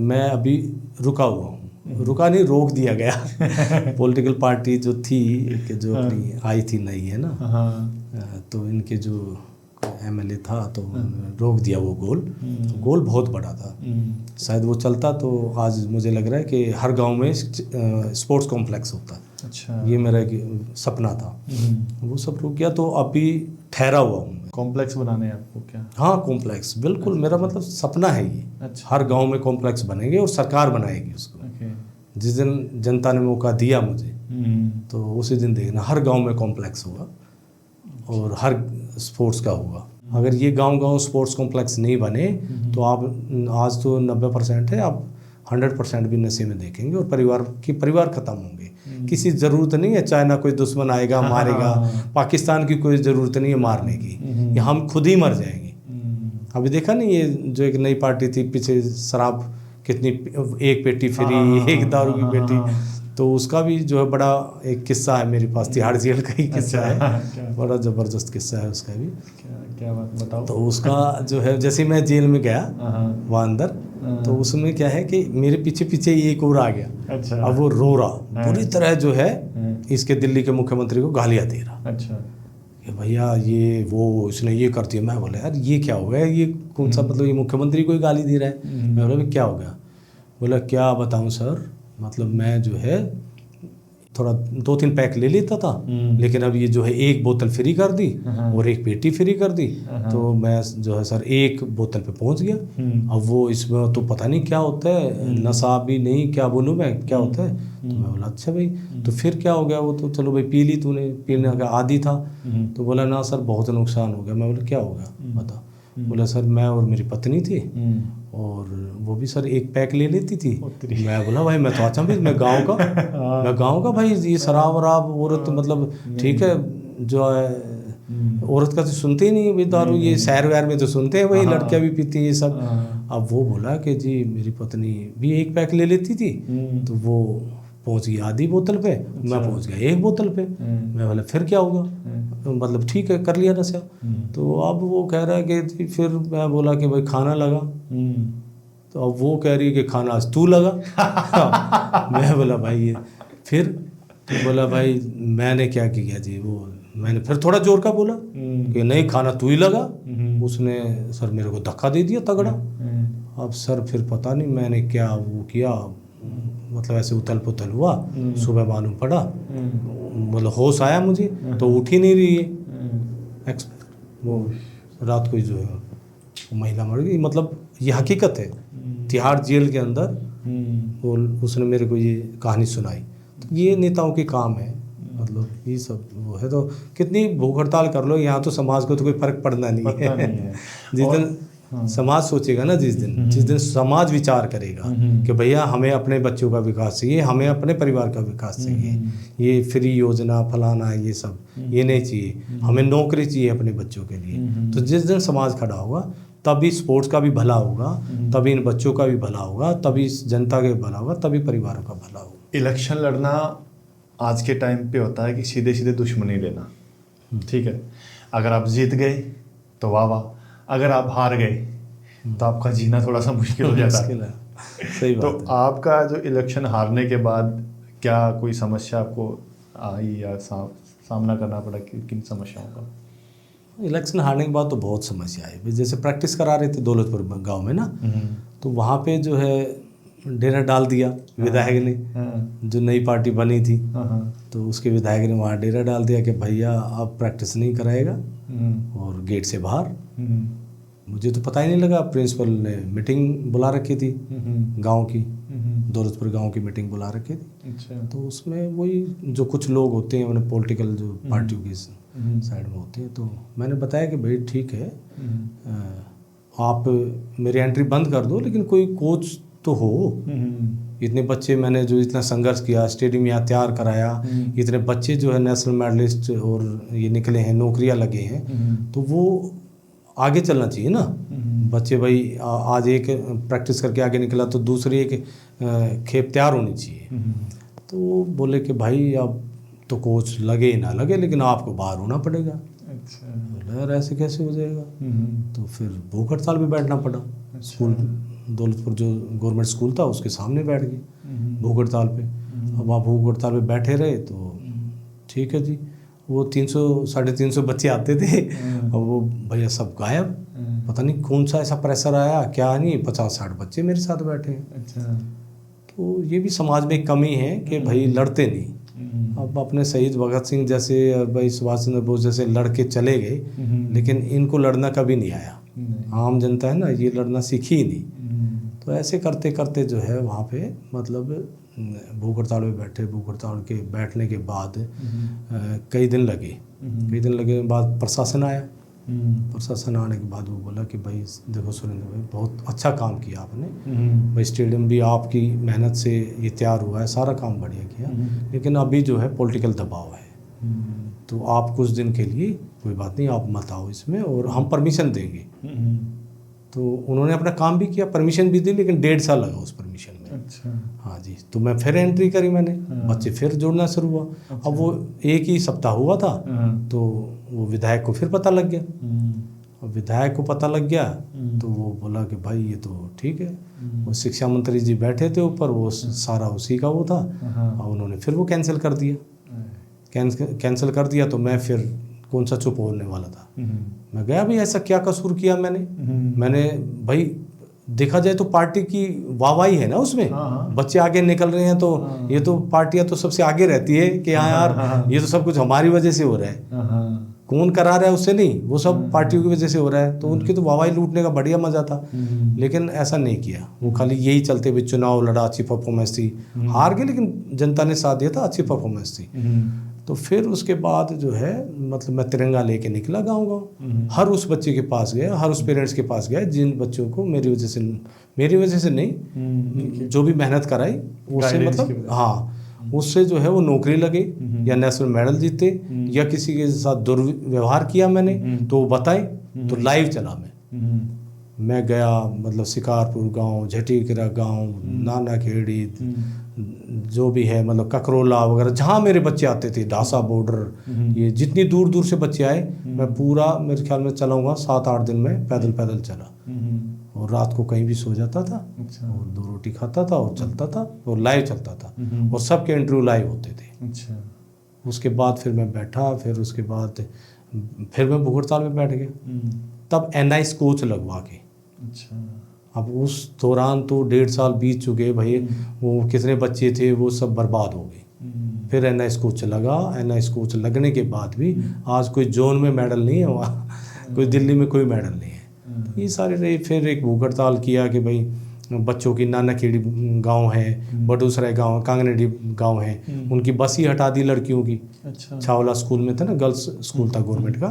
मैं अभी रुका हुआ हूँ। रुका नहीं, रोक दिया गया। पॉलिटिकल पार्टी जो थी, जो अपनी आई थी नई, है ना, तो इनके जो MLA था तो रोक दिया वो गोल। गोल बहुत बड़ा था, शायद वो चलता तो आज मुझे लग रहा है कि हर गांव में स्पोर्ट्स कॉम्प्लेक्स होता। अच्छा। ये मेरा एक सपना था, वो सब रुक गया। तो अभी ठहरा हुआ हूँ। कॉम्प्लेक्स बनाने हैं आपको क्या? हाँ, कॉम्प्लेक्स बिल्कुल मेरा मतलब सपना है ये। अच्छा। हर गांव में कॉम्प्लेक्स बनेंगे और सरकार बनाएगी उसको। ओके। जिस दिन जनता ने मौका दिया मुझे तो उसी दिन देखना हर गांव में कॉम्प्लेक्स होगा और हर स्पोर्ट्स का होगा। अगर ये गांव स्पोर्ट्स कॉम्प्लेक्स नहीं बने तो आप आज तो 90% है, आप 100% भी नशे में देखेंगे और परिवार खत्म होंगे। किसी ज़रूरत नहीं है चाइना कोई दुश्मन आएगा मारेगा, पाकिस्तान की कोई ज़रूरत नहीं है मारने की, ये हम खुद ही मर जाएंगे। अभी देखा नहीं ये जो एक नई पार्टी थी पीछे, शराब कितनी, एक पेटी फ्री, एक दारू की पेटी, तो उसका भी जो है बड़ा एक किस्सा है मेरे पास, तिहाड़ जेल का ही किस्सा है, बड़ा ज़बरदस्त किस्सा है उसका भी। क्या बात बताओ। तो उसका जो है जैसे मैं जेल में गया वहाँ अंदर, तो उसमें क्या है कि मेरे पीछे पीछे एक और आ गया। अच्छा। अब वो रो रहा पूरी तरह जो है इसके दिल्ली के मुख्यमंत्री को गालियाँ दे रहा। अच्छा। कि भैया ये वो इसने ये कर दिया। मैं बोला यार ये क्या हो गया, ये कौन सा मतलब ये मुख्यमंत्री को ही गाली दे रहा है। मैं बोला क्या हो गया? बोला क्या बताऊं सर, मतलब मैं जो है थोड़ा 2-3 पैक ले लेता था, लेकिन अब ये जो है एक बोतल फ्री कर दी और एक पेटी फ्री कर दी, तो मैं जो है सर एक बोतल पे पहुंच गया। अब वो इसमें तो पता नहीं क्या होता है, नशा भी नहीं, क्या बोलूँ मैं, क्या होता है। तो मैं बोला अच्छा भाई, तो फिर क्या हो गया? वो तो चलो भाई पी ली तूने, पीने का आदी था। तो बोला ना सर बहुत नुकसान हो गया। मैं बोला क्या हो गया बता। बोला सर मैं और मेरी पत्नी थी और वो भी सर एक पैक ले लेती थी। मैं बोला भाई मैं तो अचंभित, मैं गाँव का भाई, ये शराब वराब औरत मतलब ठीक है जो है औरत का तो सुनते ही नहीं है दारू, ये शहर वहर में तो सुनते हैं वही लड़कियां भी पीती हैं ये सब। अब वो बोला कि जी मेरी पत्नी भी एक पैक ले लेती थी, तो वो पहुंच गई आधी बोतल पे, मैं पहुंच गया एक बोतल पे। मैं बोला फिर क्या होगा, मतलब ठीक है कर लिया नशा। तो अब वो कह रहा है कि फिर मैं बोला कि भाई खाना लगा, तो अब वो कह रही है कि खाना आज तू लगा। मैं बोला भाई ये फिर, तो बोला भाई मैंने क्या किया जी, वो मैंने फिर थोड़ा जोर का बोला कि नहीं खाना तू ही लगा। उसने सर मेरे को धक्का दे दिया तगड़ा। अब सर फिर पता नहीं मैंने क्या वो किया, मतलब ऐसे उथल पुथल हुआ। सुबह मालूम पड़ा, मतलब होश आया मुझे तो उठ ही नहीं रही है। वो रात को ही जो है वो महिला मर गई। मतलब ये हकीकत है, तिहाड़ जेल के अंदर वो उसने मेरे को ये कहानी सुनाई। तो ये नेताओं के काम है, मतलब ये सब वो है। तो कितनी भूख हड़ताल कर लो, यहाँ तो समाज को तो कोई फर्क पड़ना नहीं है। जिस दिन समाज सोचेगा ना, जिस दिन समाज विचार करेगा कि भैया हमें अपने बच्चों का विकास चाहिए, हमें अपने परिवार का विकास चाहिए, ये फ्री योजना फलाना ये सब ये नहीं चाहिए, हमें नौकरी चाहिए अपने बच्चों के लिए। तो जिस दिन समाज खड़ा होगा तभी स्पोर्ट्स का भी भला होगा, तभी इन बच्चों का भी भला होगा, तभी जनता का भी भला होगा, तभी परिवारों का भला होगा। इलेक्शन लड़ना आज के टाइम पे होता है कि सीधे सीधे दुश्मनी लेना, ठीक है। अगर आप जीत गए तो वाह वाह, अगर आप हार गए तो आपका जीना थोड़ा सा मुश्किल हो जाता है। सही बात तो है। आपका जो इलेक्शन हारने के बाद क्या कोई समस्या आपको आई या सामना करना पड़ा, किन समस्याओं का? इलेक्शन हारने के बाद तो बहुत समस्या आई। जैसे प्रैक्टिस करा रहे थे दौलतपुर गांव में ना, तो वहाँ पे जो है डेरा डाल दिया विधायक ने, जो नई पार्टी बनी थी, तो उसके विधायक ने वहाँ डेरा डाल दिया कि भैया अब प्रैक्टिस नहीं कराएगा और गेट से बाहर। मुझे तो पता ही नहीं लगा, प्रिंसिपल ने मीटिंग बुला रखी थी गांव की, दौलतपुर गांव की मीटिंग बुला रखी थी। अच्छा। तो उसमें वही जो कुछ लोग होते हैं उन्हें पॉलिटिकल जो पार्टियों की साइड में होते हैं, तो मैंने बताया कि भाई ठीक है आप मेरी एंट्री बंद कर दो, लेकिन कोई कोच तो हो। इतने बच्चे मैंने जो इतना संघर्ष किया, स्टेडियम यहाँ तैयार कराया, इतने बच्चे जो है नेशनल मेडलिस्ट और ये निकले हैं, नौकरियाँ लगे हैं, तो वो आगे चलना चाहिए ना। बच्चे भाई आज एक प्रैक्टिस करके आगे निकला तो दूसरी एक खेप तैयार होनी चाहिए। तो बोले कि भाई अब तो कोच लगे ना लगे लेकिन आपको बाहर होना पड़ेगा। अच्छा। बोले यार ऐसे कैसे हो जाएगा? तो फिर भूख हड़ताल पे बैठना पड़ा। स्कूल दौलतपुर जो गवर्नमेंट स्कूल था उसके सामने बैठ गए भूख हड़ताल पे। अब वहाँ भूख हड़ताल पे बैठे रहे तो ठीक है जी, वो 300-350 बच्चे आते थे और वो भैया सब गायब। पता नहीं कौन सा ऐसा प्रेशर आया क्या नहीं, 50-60 बच्चे मेरे साथ बैठे हैं। अच्छा। तो ये भी समाज में एक कमी है कि भाई लड़ते नहीं। अब अपने शहीद भगत सिंह जैसे और भाई सुभाष चंद्र बोस जैसे लड़के चले गए, लेकिन इनको लड़ना कभी नहीं आया। आम जनता है ना, ये लड़ना सीखी ही नहीं। तो ऐसे करते करते जो है वहाँ पे मतलब भूख हड़ताल में बैठे। भूख हड़ताल के बैठने के बाद कई दिन लगे। कई दिन लगे बाद प्रशासन आया। प्रशासन आने के बाद वो बोला कि भाई देखो सुरेंद्र भाई, बहुत अच्छा काम किया आपने, भाई स्टेडियम भी आपकी मेहनत से ये तैयार हुआ है, सारा काम बढ़िया किया, लेकिन अभी जो है पॉलिटिकल दबाव है, तो आप कुछ दिन के लिए कोई बात नहीं, आप मत आओ इसमें और हम परमिशन देंगे। तो उन्होंने अपना काम भी किया, परमिशन भी दी, लेकिन 1.5 साल लगा उस परमिशन में। अच्छा। हाँ जी। तो मैं फिर एंट्री करी मैंने, बच्चे फिर जुड़ना शुरू हुआ। अच्छा। अब वो एक ही सप्ताह हुआ था, तो वो विधायक को फिर पता लग गया। अब विधायक को पता लग गया तो वो बोला कि भाई ये तो ठीक है। वो शिक्षा मंत्री जी बैठे थे ऊपर, वो सारा उसी का वो था, और उन्होंने फिर वो कैंसिल कर दिया। कैंसिल कर दिया तो मैं फिर कौन सा चुप होने वाला था। मैं गया, भाई ऐसा क्या कसूर किया मैंने भाई देखा जाए तो पार्टी की वाहवाही है ना उसमें। बच्चे आगे निकल रहे हैं तो ये तो पार्टियां तो सबसे आगे रहती है कि हाँ यार ये तो सब कुछ हमारी वजह से हो रहा है, कौन करा रहा है उससे नहीं, वो सब पार्टियों की वजह से हो रहा है। तो उनकी तो वाहवाही लूटने का बढ़िया मजा था, लेकिन ऐसा नहीं किया। वो खाली यही चलते हुए चुनाव लड़ा, अच्छी परफॉर्मेंस थी, हार गए लेकिन जनता ने साथ दिया था, अच्छी परफॉर्मेंस थी। तो फिर उसके बाद जो है मतलब मैं तिरंगा लेके निकला गाँव। हर उस बच्चे के पास गया, हर उस पेरेंट्स के पास गया जिन बच्चों को मेरी वजह से नहीं, जो भी मेहनत कराई उससे, मतलब हाँ उससे जो है वो नौकरी लगे या नेशनल मेडल जीते या किसी के साथ दुर्व्यवहार किया मैंने तो वो बताए, तो लाइव चला मैं गया, मतलब शिकारपुर गांव, झटीकरा गांव, नाना खेड़ी, जो भी है मतलब ककरोला वगैरह, जहाँ मेरे बच्चे आते थे, ढासा बॉर्डर, ये जितनी दूर दूर से बच्चे आए, मैं पूरा मेरे ख्याल में चलाऊंगा 7-8 दिन में पैदल चला, और रात को कहीं भी सो जाता था। अच्छा। और 2 रोटी खाता था और चलता था, और लाइव चलता था, और सबके इंटरव्यू लाइव होते थे। अच्छा। उसके बाद फिर मैं बैठा, फिर उसके बाद फिर मैं भूख हड़ताल में बैठ गया, तब NIS कोच लगवा के। अच्छा। अब उस दौरान तो 1.5 साल बीत चुके भाई, वो कितने बच्चे थे वो सब बर्बाद हो गए। फिर NIS कोच लगा, NIS कोच लगने के बाद भी आज कोई जोन में मेडल नहीं है वहाँ, कोई दिल्ली में कोई मेडल नहीं है। ये सारे रहे। फिर एक भूख हड़ताल किया कि भाई बच्चों की नाना खेड़ी गांव है, बडूसराय गांव, कांगनेडी गांव है, उनकी बस ही हटा दी लड़कियों की। अच्छा। छावला स्कूल में था ना, गर्ल्स स्कूल था गवर्नमेंट का,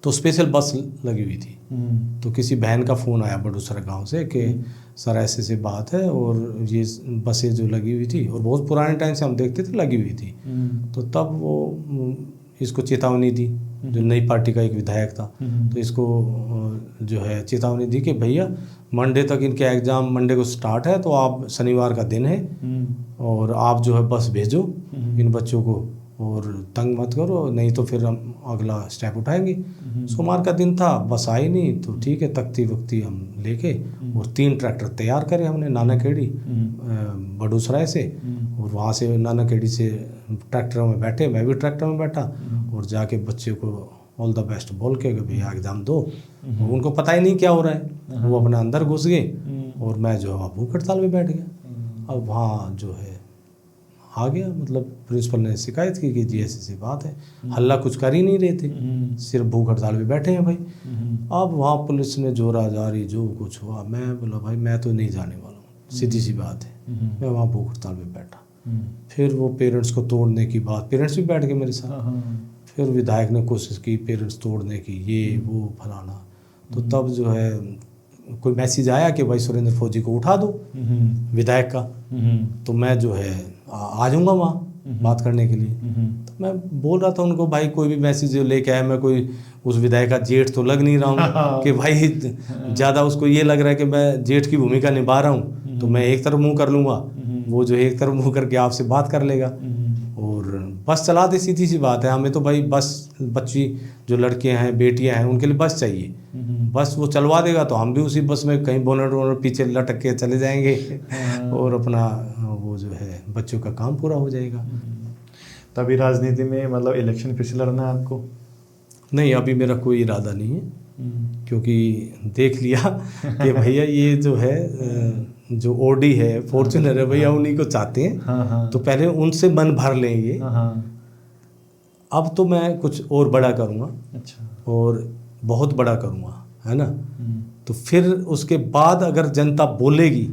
तो स्पेशल बस लगी हुई थी। तो किसी बहन का फ़ोन आया बडूसरा गांव से कि सर ऐसे बात है, और ये बसें जो लगी हुई थी, और बहुत पुराने टाइम से हम देखते थे लगी हुई थी। तो तब वो इसको चेतावनी दी, जो नई पार्टी का एक विधायक था, तो इसको जो है चेतावनी दी कि भैया मंडे तक इनके एग्ज़ाम, मंडे को स्टार्ट है, तो आप शनिवार का दिन है और आप जो है बस भेजो इन बच्चों को, और तंग मत करो, नहीं तो फिर हम अगला स्टेप उठाएंगे। सोमवार का दिन था, बस आई नहीं, तो ठीक है तख्ती वक्ती हम लेके और 3 ट्रैक्टर तैयार करे हमने नाना खेड़ी बडूसराय से, और वहाँ से नाना खेड़ी से ट्रैक्टरों में बैठे, मैं भी ट्रैक्टर में बैठा, और जाके बच्चे को ऑल द बेस्ट बोल के भैया एग्ज़ाम दो। उनको पता ही नहीं क्या हो रहा है, वो अपने अंदर घुस गए, और मैं जो है भूख हड़ताल में बैठ गया। अब वहाँ जो है आ गया, मतलब प्रिंसिपल ने शिकायत की कि जी ऐसी बात है, हल्ला कुछ कर ही नहीं रहे थे, सिर्फ भूख हड़ताल में बैठे हैं भाई। अब वहाँ पुलिस ने जोरा जारी जो कुछ हुआ, मैं बोला भाई मैं तो नहीं जाने वाला हूँ, सीधी सी बात है। मैं वहाँ भूख हड़ताल में बैठा। फिर वो पेरेंट्स को तोड़ने की बात, पेरेंट्स भी बैठ गए मेरे साथ। फिर विधायक ने कोशिश की पेरेंट्स तोड़ने की, ये वो फलाना। तो तब जो है कोई मैसेज आया कि भाई सुरेंद्र फौजी को उठा दो, विधायक का। तो मैं जो है आ जाऊँगा वहाँ बात करने के लिए। तो मैं बोल रहा था उनको भाई कोई भी मैसेज जो लेके आया, मैं कोई उस विधायक का जेठ तो लग नहीं रहा हूँ कि भाई ज़्यादा उसको ये लग रहा है कि मैं जेठ की भूमिका निभा रहा हूँ, तो मैं एक तरफ मुँह कर लूँगा, वो जो एक तरफ मुँह करके आपसे बात कर लेगा, और बस चला दे, सीधी सी बात है। हमें तो भाई बस बच्ची जो लड़कियां हैं, बेटियां हैं, उनके लिए बस चाहिए, बस वो चलवा देगा तो हम भी उसी बस में कहीं बोनट वोनट पीछे लटक के चले जाएंगे और अपना वो जो है बच्चों का काम पूरा हो जाएगा। तभी राजनीति में मतलब इलेक्शन फिर से लड़ना है आपको? नहीं, अभी मेरा कोई इरादा नहीं है। क्योंकि देख लिया कि भैया ये जो है जो ऑडी है, फॉर्च्यूनर है, भैया उन्हीं को चाहते हैं। तो पहले उनसे मन भर लेंगे। अब तो मैं कुछ और बड़ा करूँगा। अच्छा। और बहुत बड़ा करूँगा, है ना। तो फिर उसके बाद अगर जनता बोलेगी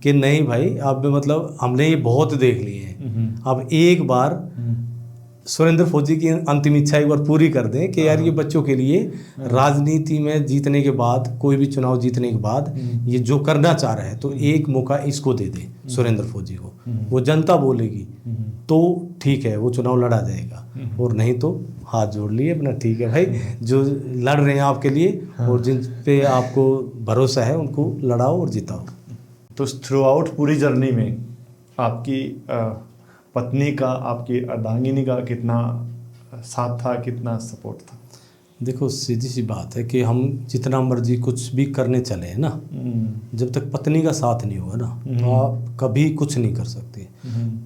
कि नहीं भाई अब मतलब हमने ये बहुत देख लिए हैं, अब एक बार सुरेंद्र फौजी की अंतिम इच्छा एक बार पूरी कर दें कि यार ये बच्चों के लिए राजनीति में जीतने के बाद, कोई भी चुनाव जीतने के बाद ये जो करना चाह रहा है तो एक मौका इसको दे दे, सुरेंद्र फौजी को। वो जनता बोलेगी तो ठीक है, वो चुनाव लड़ा जाएगा, और नहीं तो हाथ जोड़ लिए अपना, ठीक है भाई जो लड़ रहे हैं आपके लिए और जिन पे आपको भरोसा है उनको लड़ाओ और जिताओ। तो थ्रू आउट पूरी जर्नी में आपकी पत्नी का, आपकी अर्धांगिनी का कितना साथ था, कितना सपोर्ट था? देखो सीधी सी बात है कि हम जितना मर्जी कुछ भी करने चले हैं ना, जब तक पत्नी का साथ नहीं होगा ना तो आप कभी कुछ नहीं कर सकते।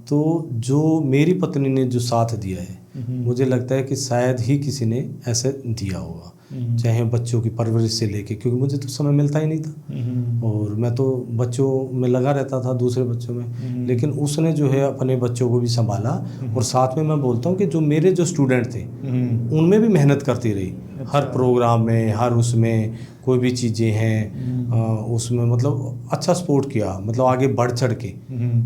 तो जो मेरी पत्नी ने जो साथ दिया है, मुझे लगता है कि शायद ही किसी ने ऐसे दिया होगा, चाहे बच्चों की परवरिश से लेके, क्योंकि मुझे तो समय मिलता ही नहीं था और मैं तो बच्चों में लगा रहता था, दूसरे बच्चों में। लेकिन उसने जो है अपने बच्चों को भी संभाला, और साथ में मैं बोलता हूँ कि जो मेरे जो स्टूडेंट थे उनमें भी मेहनत करती रही। हर प्रोग्राम में, हर उसमें कोई भी चीज़ें हैं उसमें मतलब अच्छा सपोर्ट किया, मतलब आगे बढ़ चढ़ के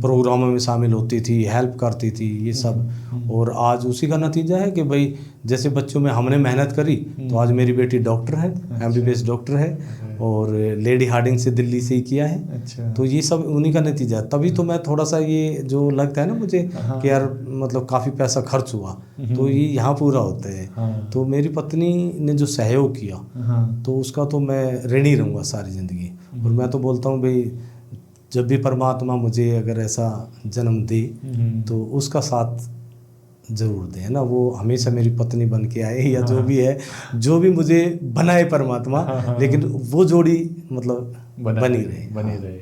प्रोग्रामों में शामिल होती थी, हेल्प करती थी, ये सब। और आज उसी का नतीजा है कि भाई जैसे बच्चों में हमने मेहनत करी तो आज मेरी बेटी डॉक्टर है, MBBS डॉक्टर है, और लेडी हार्डिंग से दिल्ली से ही किया है। अच्छा। तो ये सब उन्हीं का नतीजा है। तभी तो मैं थोड़ा सा ये जो लगता है ना मुझे कि यार मतलब काफ़ी पैसा खर्च हुआ, तो ये यहाँ पूरा होता है। तो मेरी पत्नी ने जो सहयोग किया तो उसका तो मैं ऋणी रहूँगा सारी ज़िंदगी। और मैं तो बोलता हूँ भाई जब भी परमात्मा मुझे अगर ऐसा जन्म दे तो उसका साथ ज़रूर दे, है ना। वो हमेशा मेरी पत्नी बन के आए या जो भी है, जो भी मुझे बनाए परमात्मा, लेकिन वो जोड़ी मतलब बनी रहे।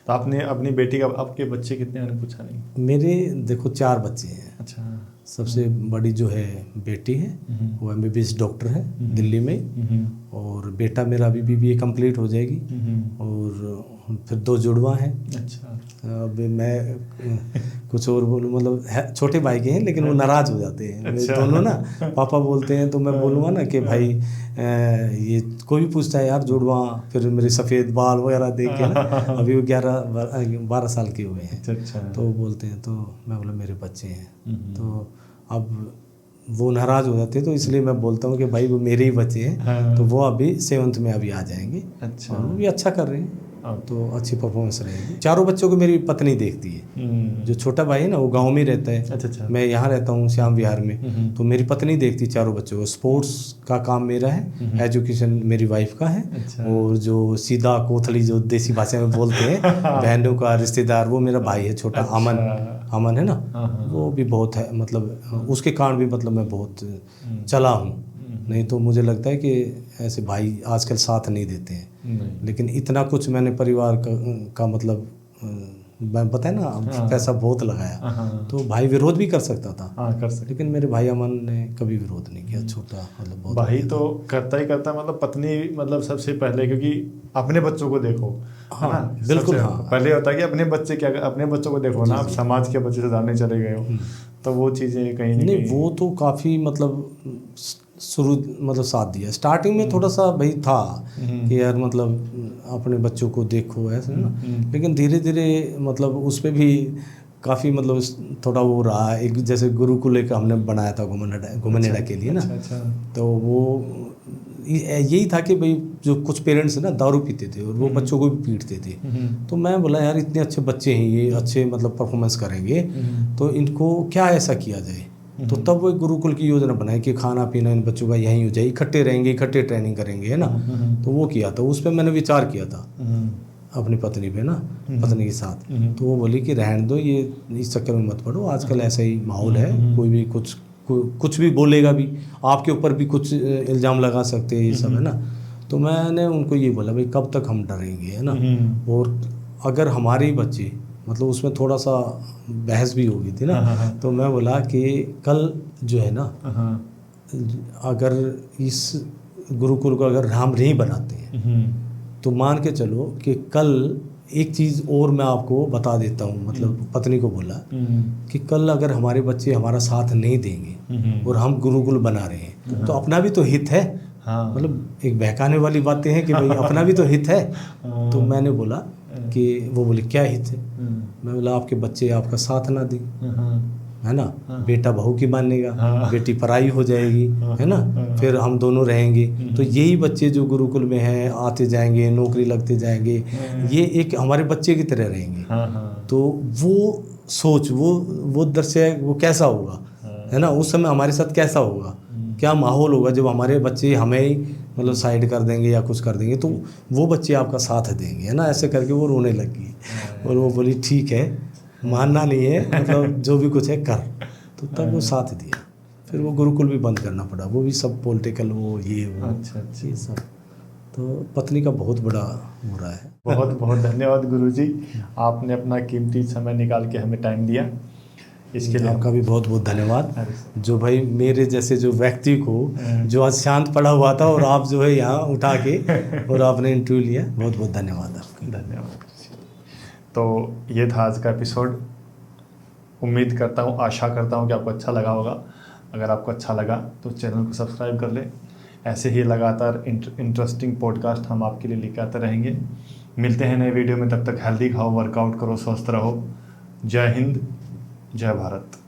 तो आपने अपनी बेटी का, आपके बच्चे कितने, मैंने पूछा नहीं? मेरे देखो 4 बच्चे हैं। अच्छा। सबसे बड़ी जो है बेटी है, वो MBBS डॉक्टर है दिल्ली में, और बेटा मेरा अभी BBA कंप्लीट हो जाएगी, और फिर 2 जुड़वा हैं। अच्छा। अब मैं कुछ और बोलूँ, मतलब छोटे भाई के हैं लेकिन वो नाराज़ हो जाते हैं। अच्छा। दोनों ना पापा बोलते हैं, तो मैं बोलूँगा ना कि भाई ये कोई भी पूछता है यार जुड़वा, फिर मेरे सफ़ेद बाल वगैरह देख के ना, अभी वो 11-12 साल के हुए हैं। अच्छा। तो बोलते हैं, तो मैं बोला मेरे बच्चे हैं। तो अब वो नाराज़ हो जाते हैं, तो इसलिए मैं बोलता हूँ कि भाई वो मेरे ही बच्चे हैं। तो वो अभी 7th में अभी आ जाएंगे। अच्छा। वो भी अच्छा कर रहे हैं, तो अच्छी परफॉर्मेंस रहेगी। 4 बच्चों को मेरी पत्नी देखती है। जो छोटा भाई है ना वो गांव में रहता है। अच्छा। मैं यहाँ रहता हूँ श्याम विहार में, तो मेरी पत्नी देखती है 4 बच्चों को। स्पोर्ट्स का काम मेरा है, एजुकेशन मेरी वाइफ का है। अच्छा। और जो सीधा कोथली जो देसी भाषा में बोलते हैं बहनों का रिश्तेदार, वो मेरा भाई है छोटा। अच्छा। अमन है ना, वो भी बहुत है, मतलब उसके कारण भी मतलब मैं बहुत चला हूँ। नहीं तो मुझे लगता है कि ऐसे भाई आजकल साथ नहीं देते हैं। लेकिन इतना कुछ मैंने परिवार का मतलब मैं बताया ना, पैसा बहुत लगाया, तो भाई विरोध भी कर सकता था। कर सकता। लेकिन मेरे भाई अमन ने कभी विरोध नहीं किया। छोटा मतलब बहुत भाई तो करता ही करता, मतलब पत्नी मतलब सबसे पहले, क्योंकि अपने बच्चों को देखो। हाँ, है ना? बिल्कुल। हाँ। पहले होता है कि अपने बच्चे क्या, अपने बच्चों को देखो ना, आप समाज के बच्चे सुधारने चले गए हो, तो वो चीज़ें कहीं नहीं। वो तो काफ़ी मतलब शुरू मतलब साथ दिया। स्टार्टिंग में थोड़ा सा भाई था कि यार मतलब अपने बच्चों को देखो ऐसे ना, लेकिन धीरे धीरे मतलब उस पर भी काफ़ी मतलब थोड़ा वो रहा। एक जैसे गुरुकुल एक हमने बनाया था घुमनेड़ा के लिए ना। अच्छा। तो वो यही था कि भाई जो कुछ पेरेंट्स ना दारू पीते थे और वो बच्चों को भी पीटते थे। तो मैं बोला यार इतने अच्छे बच्चे हैं, ये अच्छे मतलब परफॉर्मेंस करेंगे, तो इनको क्या ऐसा किया जाए। तो तब वो गुरुकुल की योजना बनाई कि खाना पीना इन बच्चों का यहीं हो जाए, इकट्ठे रहेंगे, इकट्ठे ट्रेनिंग करेंगे, है ना। तो वो किया था, उस पर मैंने विचार किया था अपनी पत्नी पे ना, पत्नी के साथ। तो वो बोली कि रहने दो, ये इस चक्कर में मत पड़ो, आजकल ऐसा ही माहौल है, कोई भी कुछ भी बोलेगा भी, आपके ऊपर भी कुछ इल्ज़ाम लगा सकते हैं, ये सब है ना। तो मैंने उनको ये बोला भाई कब तक हम डरेंगे, है ना। और अगर हमारे बच्चे मतलब उसमें थोड़ा सा बहस भी हो गई थी ना, तो मैं बोला कि कल जो है ना, अगर इस गुरुकुल को अगर हम नहीं बनाते हैं तो मान के चलो कि कल एक चीज़ और मैं आपको बता देता हूँ, मतलब पत्नी को बोला कि कल अगर हमारे बच्चे हमारा साथ नहीं देंगे और हम गुरुकुल बना रहे हैं तो अपना भी तो हित है। हाँ। मतलब एक बहकाने वाली बातें हैं कि भाई अपना भी तो हित है। तो मैंने बोला कि वो बोले क्या हित है? मैं बोला आपके बच्चे आपका साथ ना दें, है ना, बेटा बहू की मानेगा, बेटी पराई हो जाएगी, है ना, फिर हम दोनों रहेंगे। तो यही बच्चे जो गुरुकुल में हैं आते जाएंगे, नौकरी लगते जाएंगे, ये एक हमारे बच्चे की तरह रहेंगे। तो वो सोच वो दृश्य वो कैसा होगा, है ना, उस समय हमारे साथ कैसा होगा, क्या माहौल होगा जब हमारे बच्चे हमें ही मतलब साइड कर देंगे या कुछ कर देंगे, तो वो बच्चे आपका साथ देंगे, है ना। ऐसे करके वो रोने लगी और वो बोली ठीक है, मानना नहीं है, मतलब जो भी कुछ है कर। तो तब वो साथ दिया। फिर वो गुरुकुल भी बंद करना पड़ा, वो भी सब पॉलिटिकल वो ये वो अच्छा ये सब। तो पत्नी का बहुत बड़ा हो रहा है। बहुत बहुत धन्यवाद गुरुजी, आपने अपना कीमती समय निकाल के हमें टाइम दिया, इसके लिए आपका भी बहुत बहुत धन्यवाद। अरे जो भाई मेरे जैसे जो व्यक्ति को जो आज शांत पड़ा हुआ था और आप जो है यहाँ उठा के और आपने इंटरव्यू लिया, बहुत बहुत धन्यवाद आपका। धन्यवाद। तो ये था आज का एपिसोड। उम्मीद करता हूँ, आशा करता हूँ कि आपको अच्छा लगा होगा। अगर आपको अच्छा लगा तो चैनल को सब्सक्राइब कर लें। ऐसे ही लगातार इंटरेस्टिंग पॉडकास्ट हम आपके लिए लेकर आते रहेंगे। मिलते हैं नए वीडियो में, तब तक हेल्दी खाओ, वर्कआउट करो, स्वस्थ रहो। जय हिंद, जय भारत।